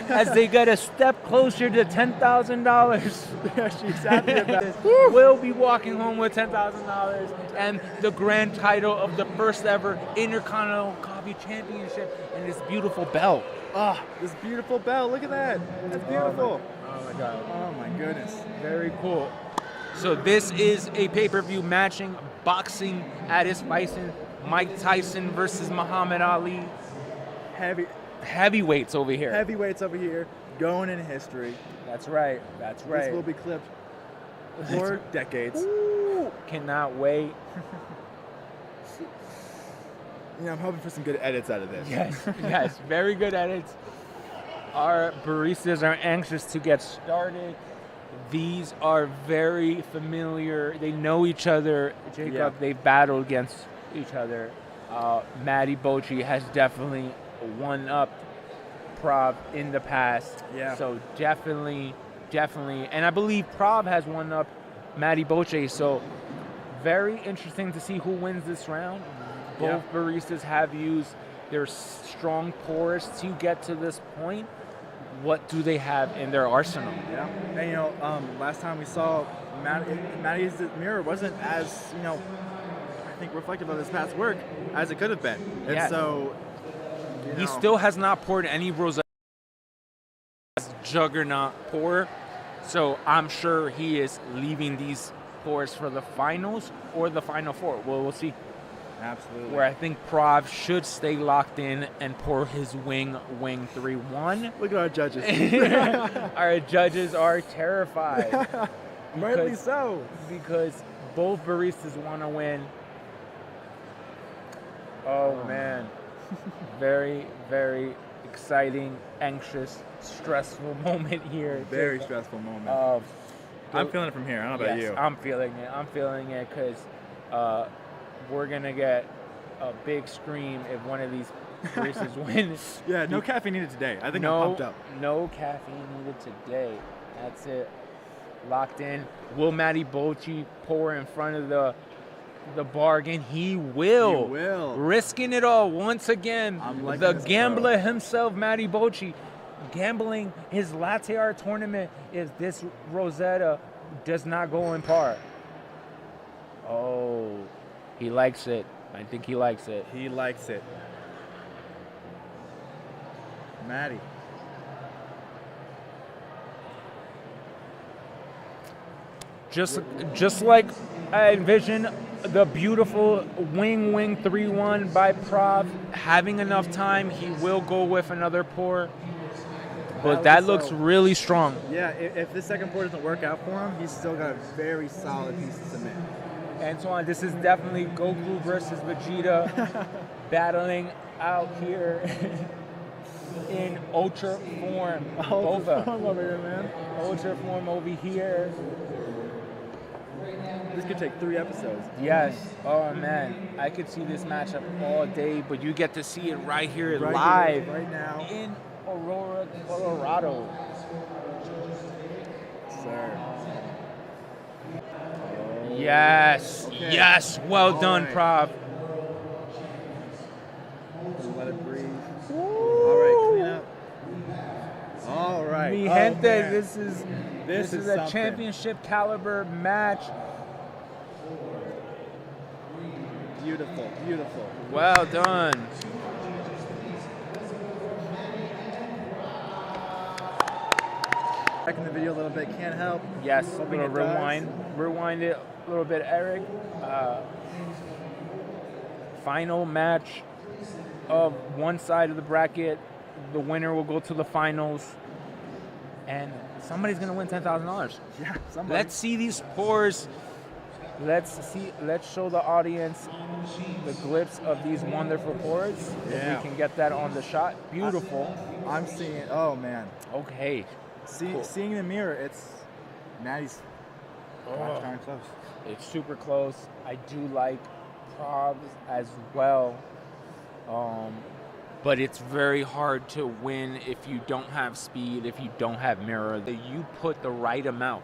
as they get a step closer to $10,000.
Yeah, she's happy about this.
We'll be walking home with $10,000 and the grand title of the first ever Intercontinental Coffee Championship and this beautiful belt.
Ah, this beautiful bell. Look at that. That's beautiful.
Oh my God.
Oh my goodness.
Very cool. So this is a pay-per-view matching boxing at its Bison. Mike Tyson versus Muhammad Ali. Heavyweights over here.
Heavyweights over here, going in history.
That's right.
This will be clipped for decades.
Ooh, cannot wait.
I'm hoping for some good edits out of this.
Yes, very good edits. Our baristas are anxious to get started. These are very familiar. They know each other. Jacob, they've battled against each other. Matty Bocci has definitely one-upped Prav in the past.
Yeah.
So definitely. And I believe Prav has one-upped Matty Bocci. So very interesting to see who wins this round. Both baristas have used their strong pours to get to this point. What do they have in their arsenal?
Yeah. And last time we saw Matty's mirror wasn't as, I think reflective of his past work as it could have been. And so
he still has not poured any rosé juggernaut pour. So I'm sure he is leaving these pours for the finals or the final 4. Well, we'll see.
Absolutely.
Where I think Prav should stay locked in and pour his wing 3-1.
Look at our judges.
Our judges are terrified.
Rightly so.
Because both baristas want to win. Oh, man. Very, very exciting, anxious, stressful moment here.
Very stressful moment. I'm feeling it from here. I don't know about you.
I'm feeling it because we're going to get a big scream if one of these baristas wins.
Yeah, no caffeine needed today. I think I'm pumped up.
No caffeine needed today. That's it. Locked in. Will Matty Bocci pour in front of the bargain? He will.
He will.
Risking it all once again.
I'm liking
the
this
gambler himself, Matty Bocci. gambling his latte art tournament if this Rosetta does not go in par. Oh, he likes it. I think he likes it.
He likes it. Maddie.
Just like I envision the beautiful wing 3-1 by Prov, having enough time, he will go with another pour. But that looks really strong.
Yeah, if this second pour doesn't work out for him, he's still got a very solid piece to submit.
Antoine, this is definitely Goku versus Vegeta battling out here in ultra form.
Ultra form over here, man.
Ultra form over here.
This could take 3 episodes.
Yes. Oh, man. I could see this matchup all day, but you get to see it right here live.
Right now.
In Aurora, Colorado.
Sir.
Yes.
Okay.
Yes. Well done,
right.
Prov.
Let it breathe. All right, clean up. All right.
Mi
Oh,
gente,
man.
this is a
something.
championship caliber match.
Beautiful, beautiful.
Well done.
Back in the video a little bit, can't help.
Yes,
Hoping
little
it does.
rewind it a little bit, Eric. Final match of one side of the bracket. The winner will go to the finals, and somebody's gonna win $10,000.
Yeah, somebody.
Let's see these pours. Let's show the audience the glimpse of these wonderful pours.
Yeah.
If we can get that on the shot. Beautiful.
I'm seeing. Oh man.
Okay. Cool.
Seeing the mirror, it's Maddie's.
Oh.
Darn close.
It's super close. I do like Probs as well. But it's very hard to win if you don't have speed, if you don't have mirror. You put the right amount.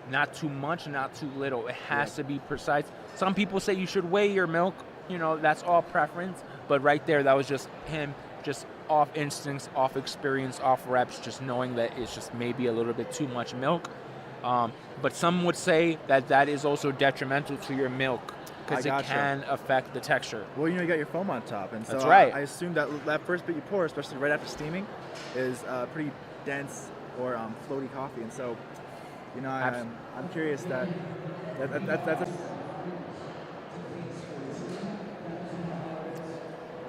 Not too much, not too little. It has to be precise. Some people say you should weigh your milk. You know, that's all preference. But right there, that was just him, just off instincts, off experience, off reps, just knowing that it's just maybe a little bit too much milk. But some would say that that is also detrimental to your milk because it can affect the texture.
Well, you got your foam on top, and so
That's right.
I assume that first bit you pour, especially right after steaming, is pretty dense or floaty coffee, and so. I'm curious that's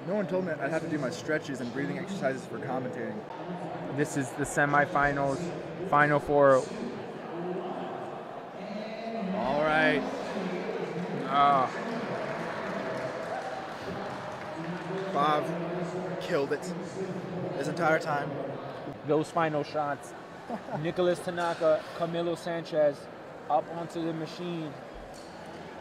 no one told me I'd have to do my stretches and breathing exercises for commentating.
This is the semifinals, final four.
All right. Bob killed it this entire time.
Those final shots. Nicholas Tanaka, Camilo Sanchez up onto the machine.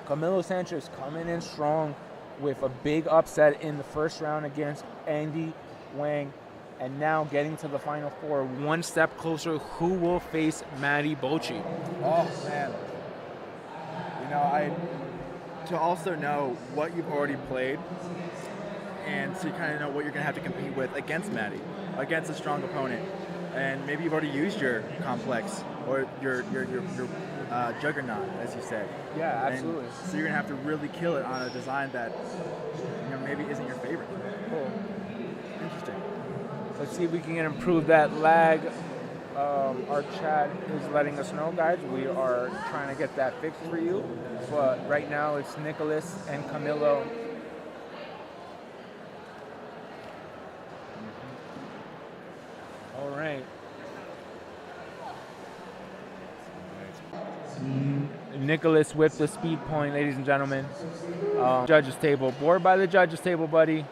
Camilo Sanchez coming in strong with a big upset in the first round against Andy Wang, and now getting to the final four, one step closer. Who will face Matty Bocci?
Oh man, to also know what you've already played, and to kind of know what you're gonna have to compete with against Matty, against a strong opponent. And maybe you've already used your complex or your juggernaut, as you said.
Yeah, absolutely.
And so you're gonna have to really kill it on a design that maybe isn't your favorite.
Cool.
Interesting.
Let's see if we can improve that lag. Our chat is letting us know, guys. We are trying to get that fixed for you. But right now it's Nicholas and Camilo. All right. Nicholas with the speed point, ladies and gentlemen. Judges table. Bored by the judges table, buddy.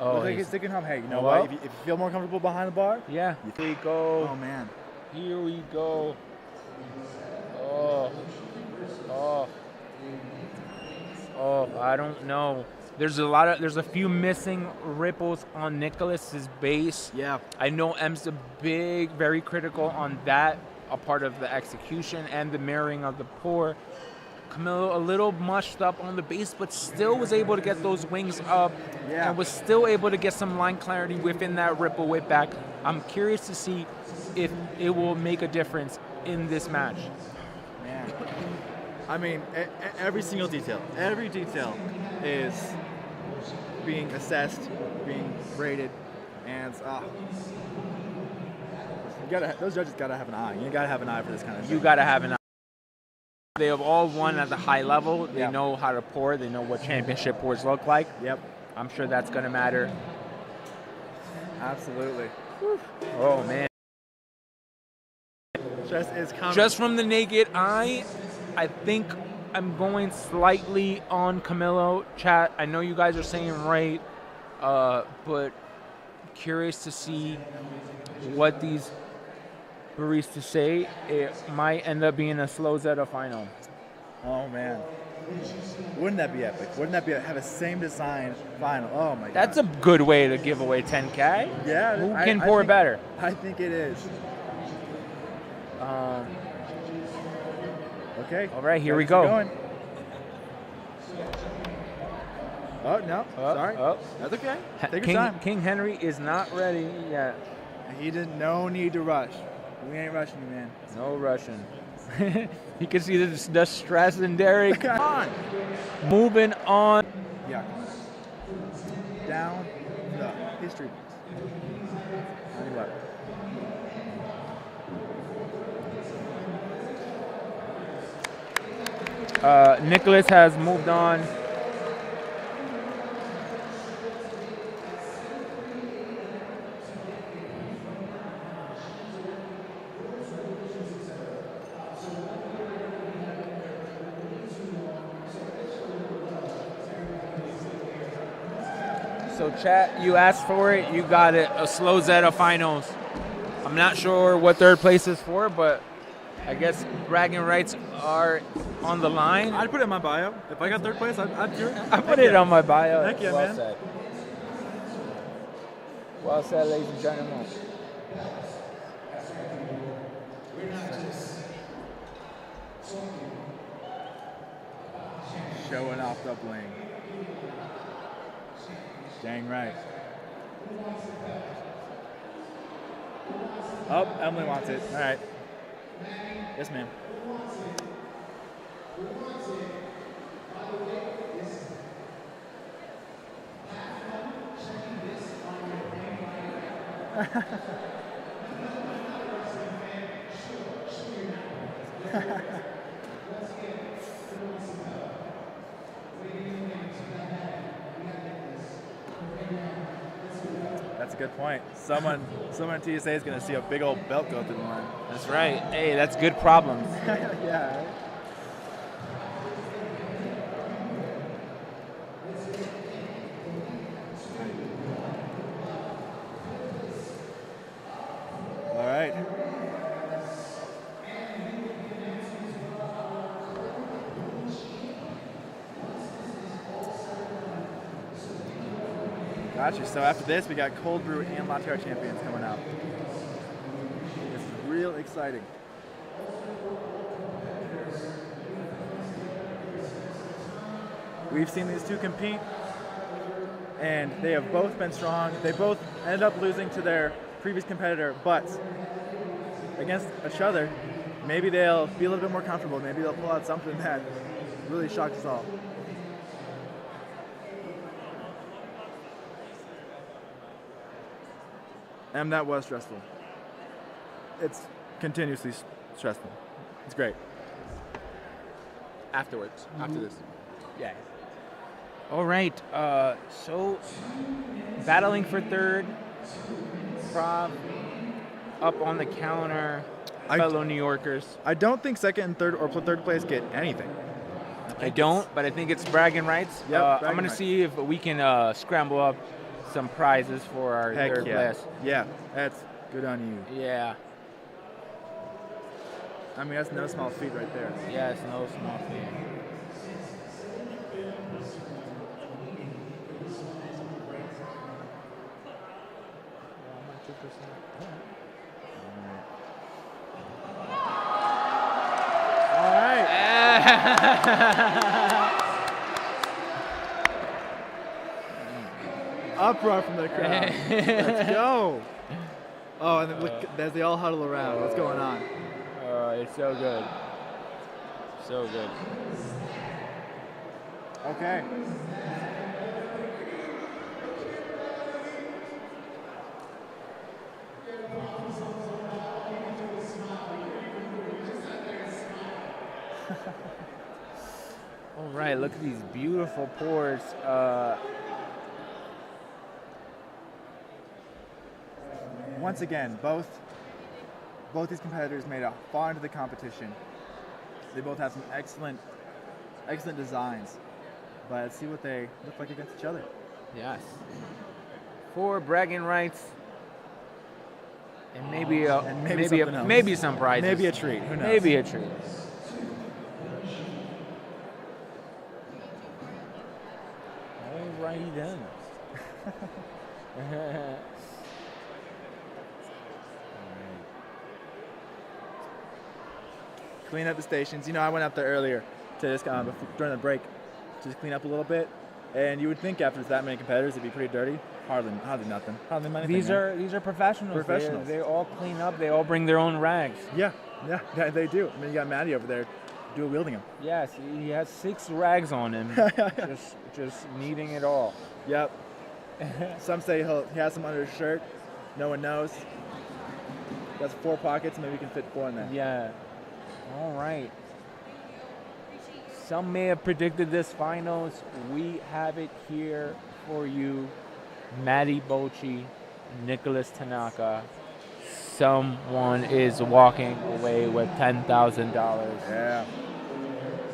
Oh, he's sticking home. Hey, you know what? If you feel more comfortable behind the bar,
yeah. Here we go.
Oh man.
Here we go. I don't know. There's a few missing ripples on Nicholas's base.
Yeah.
I know M's very critical on that, a part of the execution and the mirroring of the pour. Camilo a little mushed up on the base, but still was able to get those wings up
Yeah.
and was still able to get some line clarity within that ripple whip back. I'm curious to see if it will make a difference in this match.
Man. I mean, every single detail, every detail is being assessed, being rated, and those judges gotta have an eye. You gotta have an eye for this kind of thing.
You got to have an eye. They have all won at the high level. They
Yeah.
know how to pour. They know what championship pours look like.
Yep,
I'm sure that's going to matter.
absolutely.
Oh, man.
Just is coming.
Just from the naked eye, I think I'm going slightly on Camilo. Chat, I know you guys are saying right, but curious to see what these baristas say. It might end up being a slow Zeta final.
Oh man, wouldn't that be epic? Wouldn't that be have a same design final? Oh my god.
That's a good way to give away 10K.
Yeah.
Who
I
can pour
think-
better?
I think it is. Okay.
All right, here we
Let's
go.
keep going. Oh no, sorry.
Oh.
That's okay. Take
King,
your time.
King Henry is not ready yet.
He didn't. No need to rush. We ain't rushing you, man.
No Russian. You can see the stress in Derek.
Come on.
Moving on.
Yeah. Down the history books. Tell you what.
Nicholas has moved on. So chat, you asked for it, you got it. A slow Zeta finals. I'm not sure what third place is for, but I guess bragging rights are on the line.
I'd put it in my bio. If I got third place, I'd do it.
I put it on my bio.
Heck yeah,
well
man.
said. Well said, ladies and gentlemen.
Showing off the bling. Dang right. Oh, Emily wants it. All right. Yes, ma'am. That's a good point. Someone at TSA is going to see a big old belt go through the line.
That's right. Hey, that's good problems.
Yeah. All right. Gotcha. So after this, we got cold brew and latte art champions coming out. It's real exciting. We've seen these two compete, and they have both been strong. They both ended up losing to their previous competitor, but against each other, maybe they'll be a little bit more comfortable. Maybe they'll pull out something that really shocks us all. And that was stressful. It's continuously stressful. It's great.
Afterwards, after this.
Yeah.
All right. So battling for third. Prob up on the counter. Fellow New Yorkers.
I don't think second and third or third place get anything.
I don't, but I think it's bragging rights.
Yep,
I'm
bragging
going to
rights.
see if we can scramble up some prizes for our
Heck
third
yeah.
place.
Yeah, that's good on you.
Yeah.
I mean, that's no small feat right there.
Yeah, it's no small feat.
All right. Uproar from the crowd. Let's go. Oh, and then look, as they all huddle around, what's going on?
It's so good. So good.
Okay.
All right, look at these beautiful pours.
Once again, both these competitors made it far into the competition. They both have some excellent designs. But let's see what they look like against each other.
Yes. For bragging rights. And maybe maybe some prizes.
Maybe a treat. Who knows?
Maybe a treat. Alrighty then.
Clean up the stations. You know, I went up there earlier to just during the break, just clean up a little bit. And you would think after that many competitors, it'd be pretty dirty. Hardly nothing. Hardly anything.
These are professionals.
Professionals.
They all clean up. They all bring their own rags.
Yeah, they do. I mean, you got Maddie over there, dual wielding them.
Yes, he has 6 rags on him, just needing it all.
Yep. Some say he has some under his shirt. No one knows. That's 4 pockets. Maybe you can fit 4 in there.
Yeah. All right. Some may have predicted this finals. We have it here for you. Matty Bocci, Nicholas Tanaka. Someone is walking away with $10,000.
Yeah.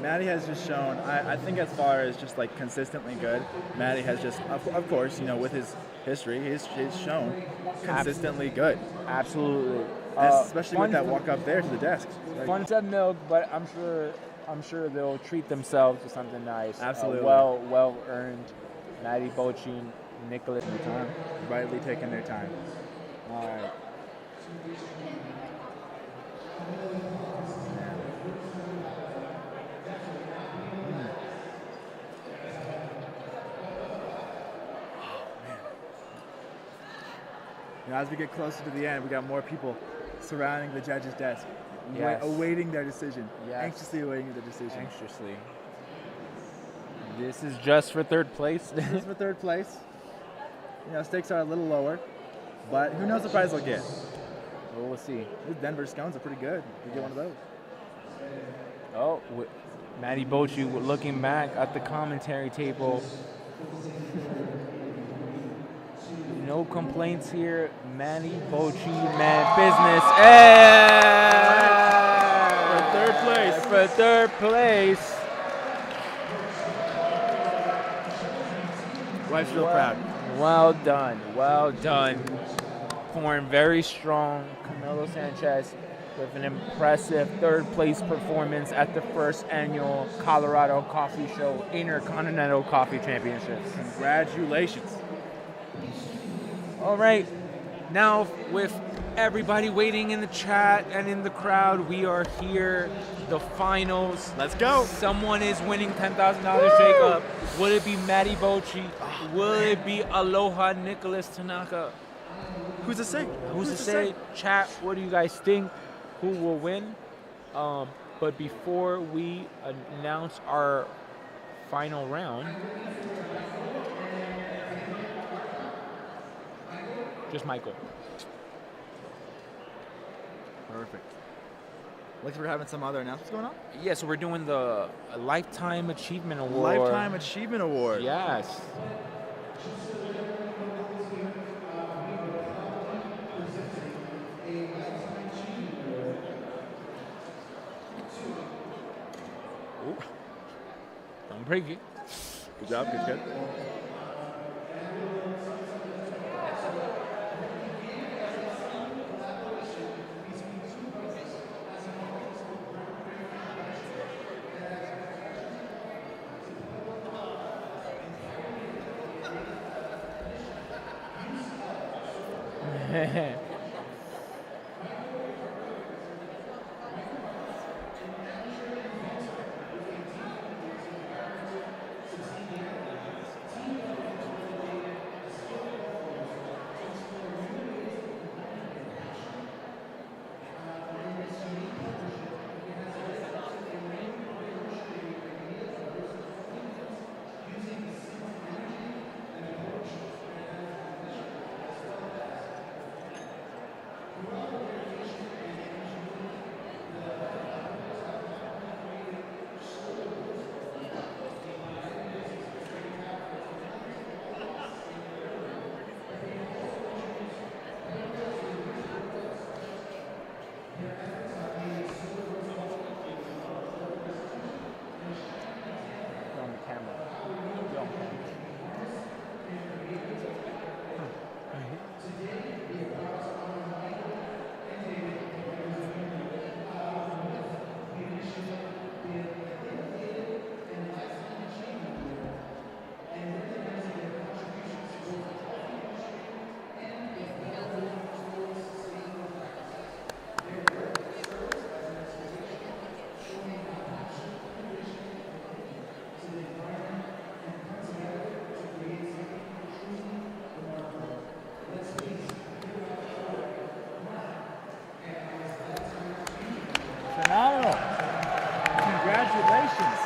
Matty has just shown, I think as far as just like consistently good, Matty has just, of course, you know, with his history, he's shown consistently good.
Absolutely.
Especially with that walk up there to the desk.
Fun to milk, but I'm sure they'll treat themselves to something nice.
Absolutely.
Well earned. Matty Bocci, Nicholas.
Time. Rightly taking their time. All right. You know, as we get closer to the end, we got more people surrounding the judge's desk, awaiting their decision.
Yes.
Anxiously awaiting their decision.
Anxiously. This is just for third place.
This is for third place. You know, stakes are a little lower, but who knows the prize they'll get.
Well, we'll see.
These Denver scones are pretty good. You get one of those.
Oh, Matty Bocci looking back at the commentary table. No complaints here. Matty Bocci, man, business.
For third place.
For third place.
Wife's real proud.
Well done. Well done. Pouring very strong. Camilo Sanchez with an impressive third place performance at the first annual Colorado Coffee Show Intercontinental Coffee Championships.
Congratulations.
All right, now with everybody waiting in the chat and in the crowd, we are here, the finals.
Let's go.
Someone is winning $10,000 shake-up. Will it be Matty Bocci? Will it be Aloha Nicholas Tanaka?
Who's to say?
Who's to say? Chat, what do you guys think? Who will win? But before we announce our final round, just Michael.
Perfect. Looks like we're having some other announcements going on?
Yeah, so we're doing the Lifetime Achievement Award.
Lifetime Achievement Award.
Yes. Ooh. I'm pretty good.
Good job, good.
You're on the camera. You're on camera. Phenomenal. Congratulations.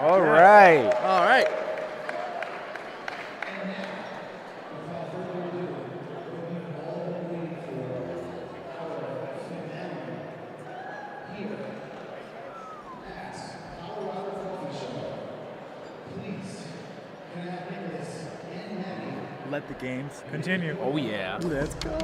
All right.
All right. Let the games continue.
Oh yeah.
Let's go.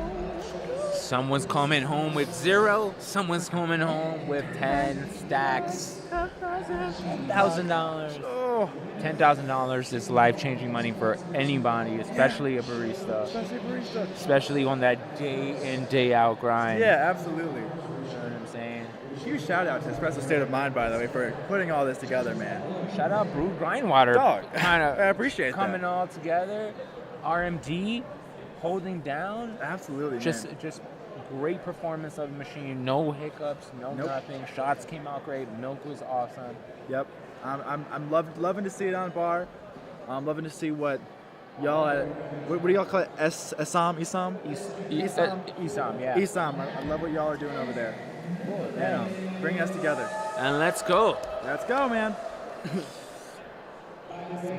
Someone's coming home with 0. Someone's coming home with 10 stacks. $10,000.
Oh,
$10,000 is life-changing money for anybody, especially a barista.
especially barista.
Especially on that day in, day out grind.
Yeah, absolutely.
You know what I'm saying?
Huge shout out to Espresso State of Mind, by the way, for putting all this together, man.
Shout out Brewed Grindwater.
Dog.
Kind of
I appreciate
coming
that.
all together. RMD holding down.
Absolutely,
Just
man.
great performance of the machine. No hiccups, no
Nope.
nothing. Shots came out great. Milk was awesome.
Yep. I'm loving to see it on bar. I'm loving to see what y'all at, what do y'all call it? Isam,
Isam, yeah.
Isam. I love what y'all are doing over there.
Cool,
Yeah. Bringing us together.
And let's go.
Let's go, man.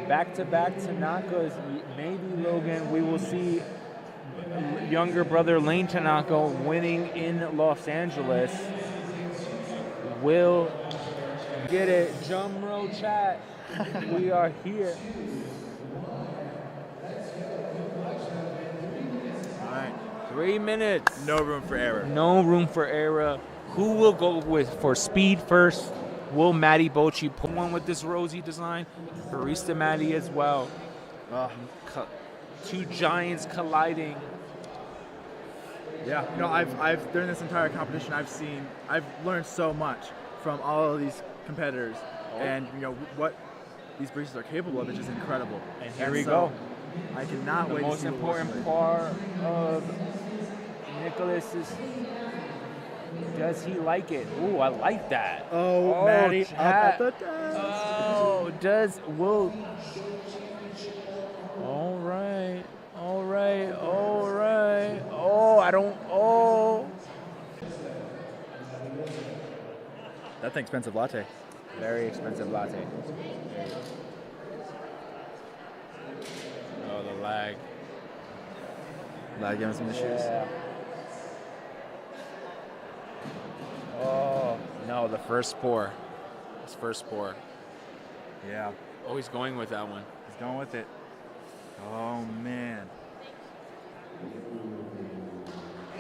Back-to-back Tanakas. Maybe, Logan, we will see younger brother Lane Tanaka winning in Los Angeles. Will get it. Drum roll chat. We are here.
All right.
3 minutes.
No room for error.
No room for error. Who will go with for speed first? Will Matty Bocci pull one with this rosy design? Barista Matty as well. Two giants colliding.
Yeah. You know, I've during this entire competition, I've learned so much from all of these competitors, and you know what these baristas are capable of is just incredible.
And here we
so
go.
I cannot
The
wait.
most
to see what
important
we're
part of Nicholas is, does he like it? Ooh, I like that.
Oh, Matty, up at
chat.
the desk.
Oh, will. All right. Oh, I don't. Oh.
That's an expensive latte.
Very expensive latte. Oh, the lag.
Give us some issues.
Yeah. Oh, no, the first pour. His first pour.
Yeah.
Oh, he's going with that one.
He's going with it. Oh man.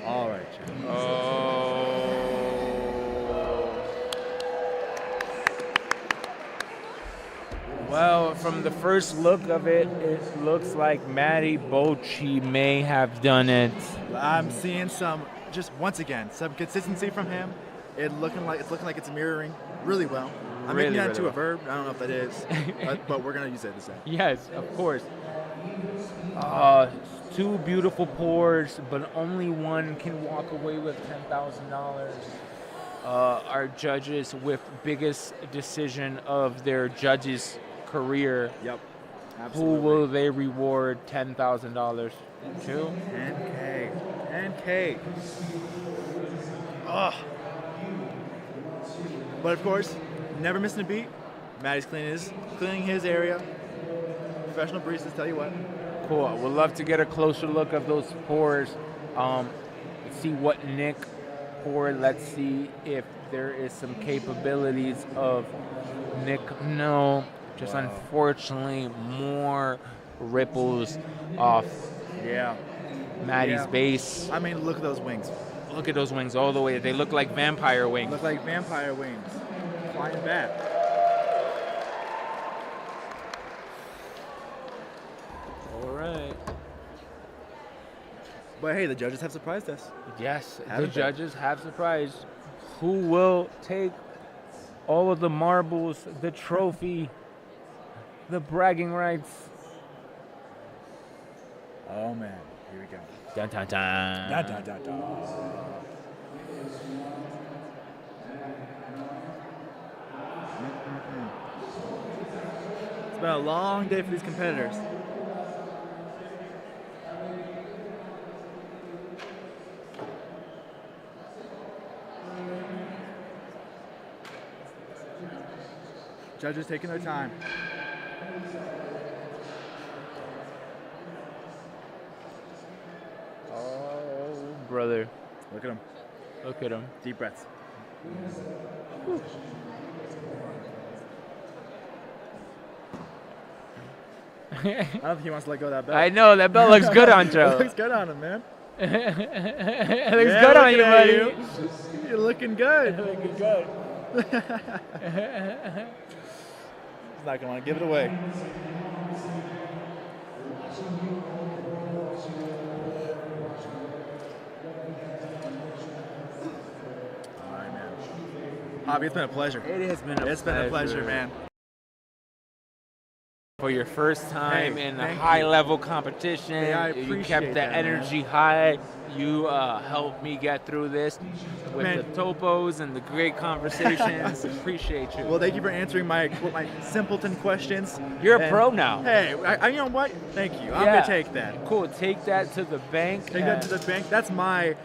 All right, Jim.
Oh. Well, from the first look of it, it looks like Matty Bocci may have done it.
I'm seeing some, just once again, some consistency from him. It's looking like it's mirroring really well. I'm making that into a verb. I don't know if that is, but we're gonna use it to say.
Yes, of course. Two beautiful pours, but only one can walk away with $10,000. our judges with biggest decision of their judges' career.
Yep.
Who
Absolutely.
will they reward $10,000 to?
10K. 10K. Ugh. But of course, never missing a beat. Maddie's cleaning his area. Professional baristas, tell you what.
Cool. We'd love to get a closer look of those pours. See what Nick poured. Let's see if there is some capabilities of Nick. No, just unfortunately more ripples off Maddie's base.
I mean, look at those wings.
Look at those wings all the way. They look like vampire wings.
Look like vampire wings. Flying back.
All right.
But hey, the judges have surprised us.
Yes, the
Haven't they?
judges have surprised. Who will take all of the marbles, the trophy, the bragging rights?
Oh man, here we go.
Dun dun dun.
Dun, dun, dun, dun. It's been a long day for these competitors. Judges taking their time.
Oh, brother.
Look at him.
Look at him.
Deep breaths. I don't think he wants to let go of that belt.
I know, that belt looks good on Joe.
It looks good on him, man.
It looks good on you, buddy.
You're looking good.
Looking good.
He's not going to want to give it away. All right, man. Javi, it's been a pleasure.
It has been a
It's been a pleasure, man.
For your first time
Hey,
in a
thank
high-level competition,
Hey, I
you
appreciate
kept the
that, man.
energy high. You helped me get through this with
Man.
the topos and the great conversations. Appreciate you.
Well, thank you for answering my simpleton questions.
You're a
And,
pro now.
Hey, you know what? Thank you. I'm
Yeah.
gonna take that.
Cool. Take that to the bank.
Take that to the bank. That's my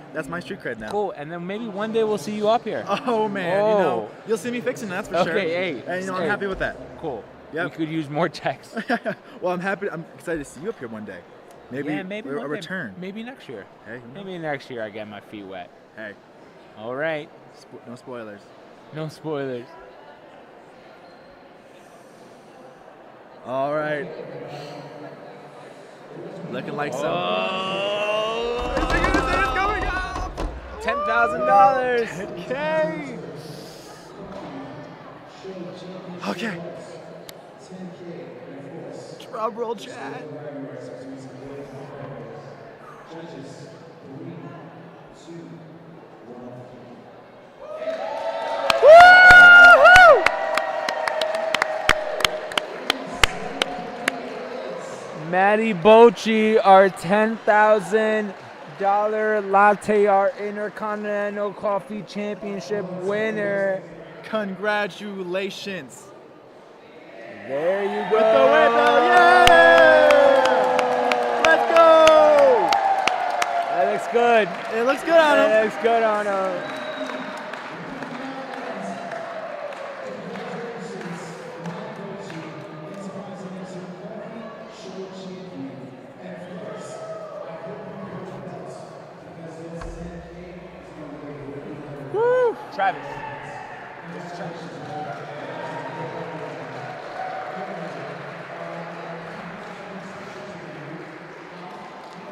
street cred now.
Cool. And then maybe one day we'll see you up here.
Oh man,
Oh.
you know, you'll see me fixing that, that's for sure.
Okay, hey,
And you know,
hey.
I'm happy with that.
Cool.
Yep.
We could use more text.
Well, I'm excited to see you up here one day. Maybe,
yeah, maybe
a
one day.
return.
Maybe next year.
Hey, who knows?
Maybe next year I get my feet wet.
Hey,
All right.
no spoilers.
No spoilers.
All right. Looking like some.
Oh.
It's going up.
$10,000.
10K. Okay. Drum roll, chat.
Matty Bocci, our $10,000 latte art Intercontinental Coffee Championship winner.
Congratulations.
There you go.
With the window, yeah! Let's go!
That looks good.
It looks good on him.
That looks good on him. Woo! Travis. This is Travis.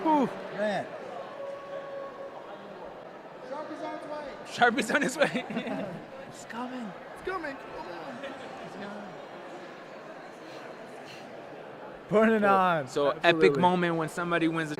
Whew, man.
Sharp is on his way.
It's coming. It's coming. Burning on.
So
Absolutely.
epic moment when somebody wins.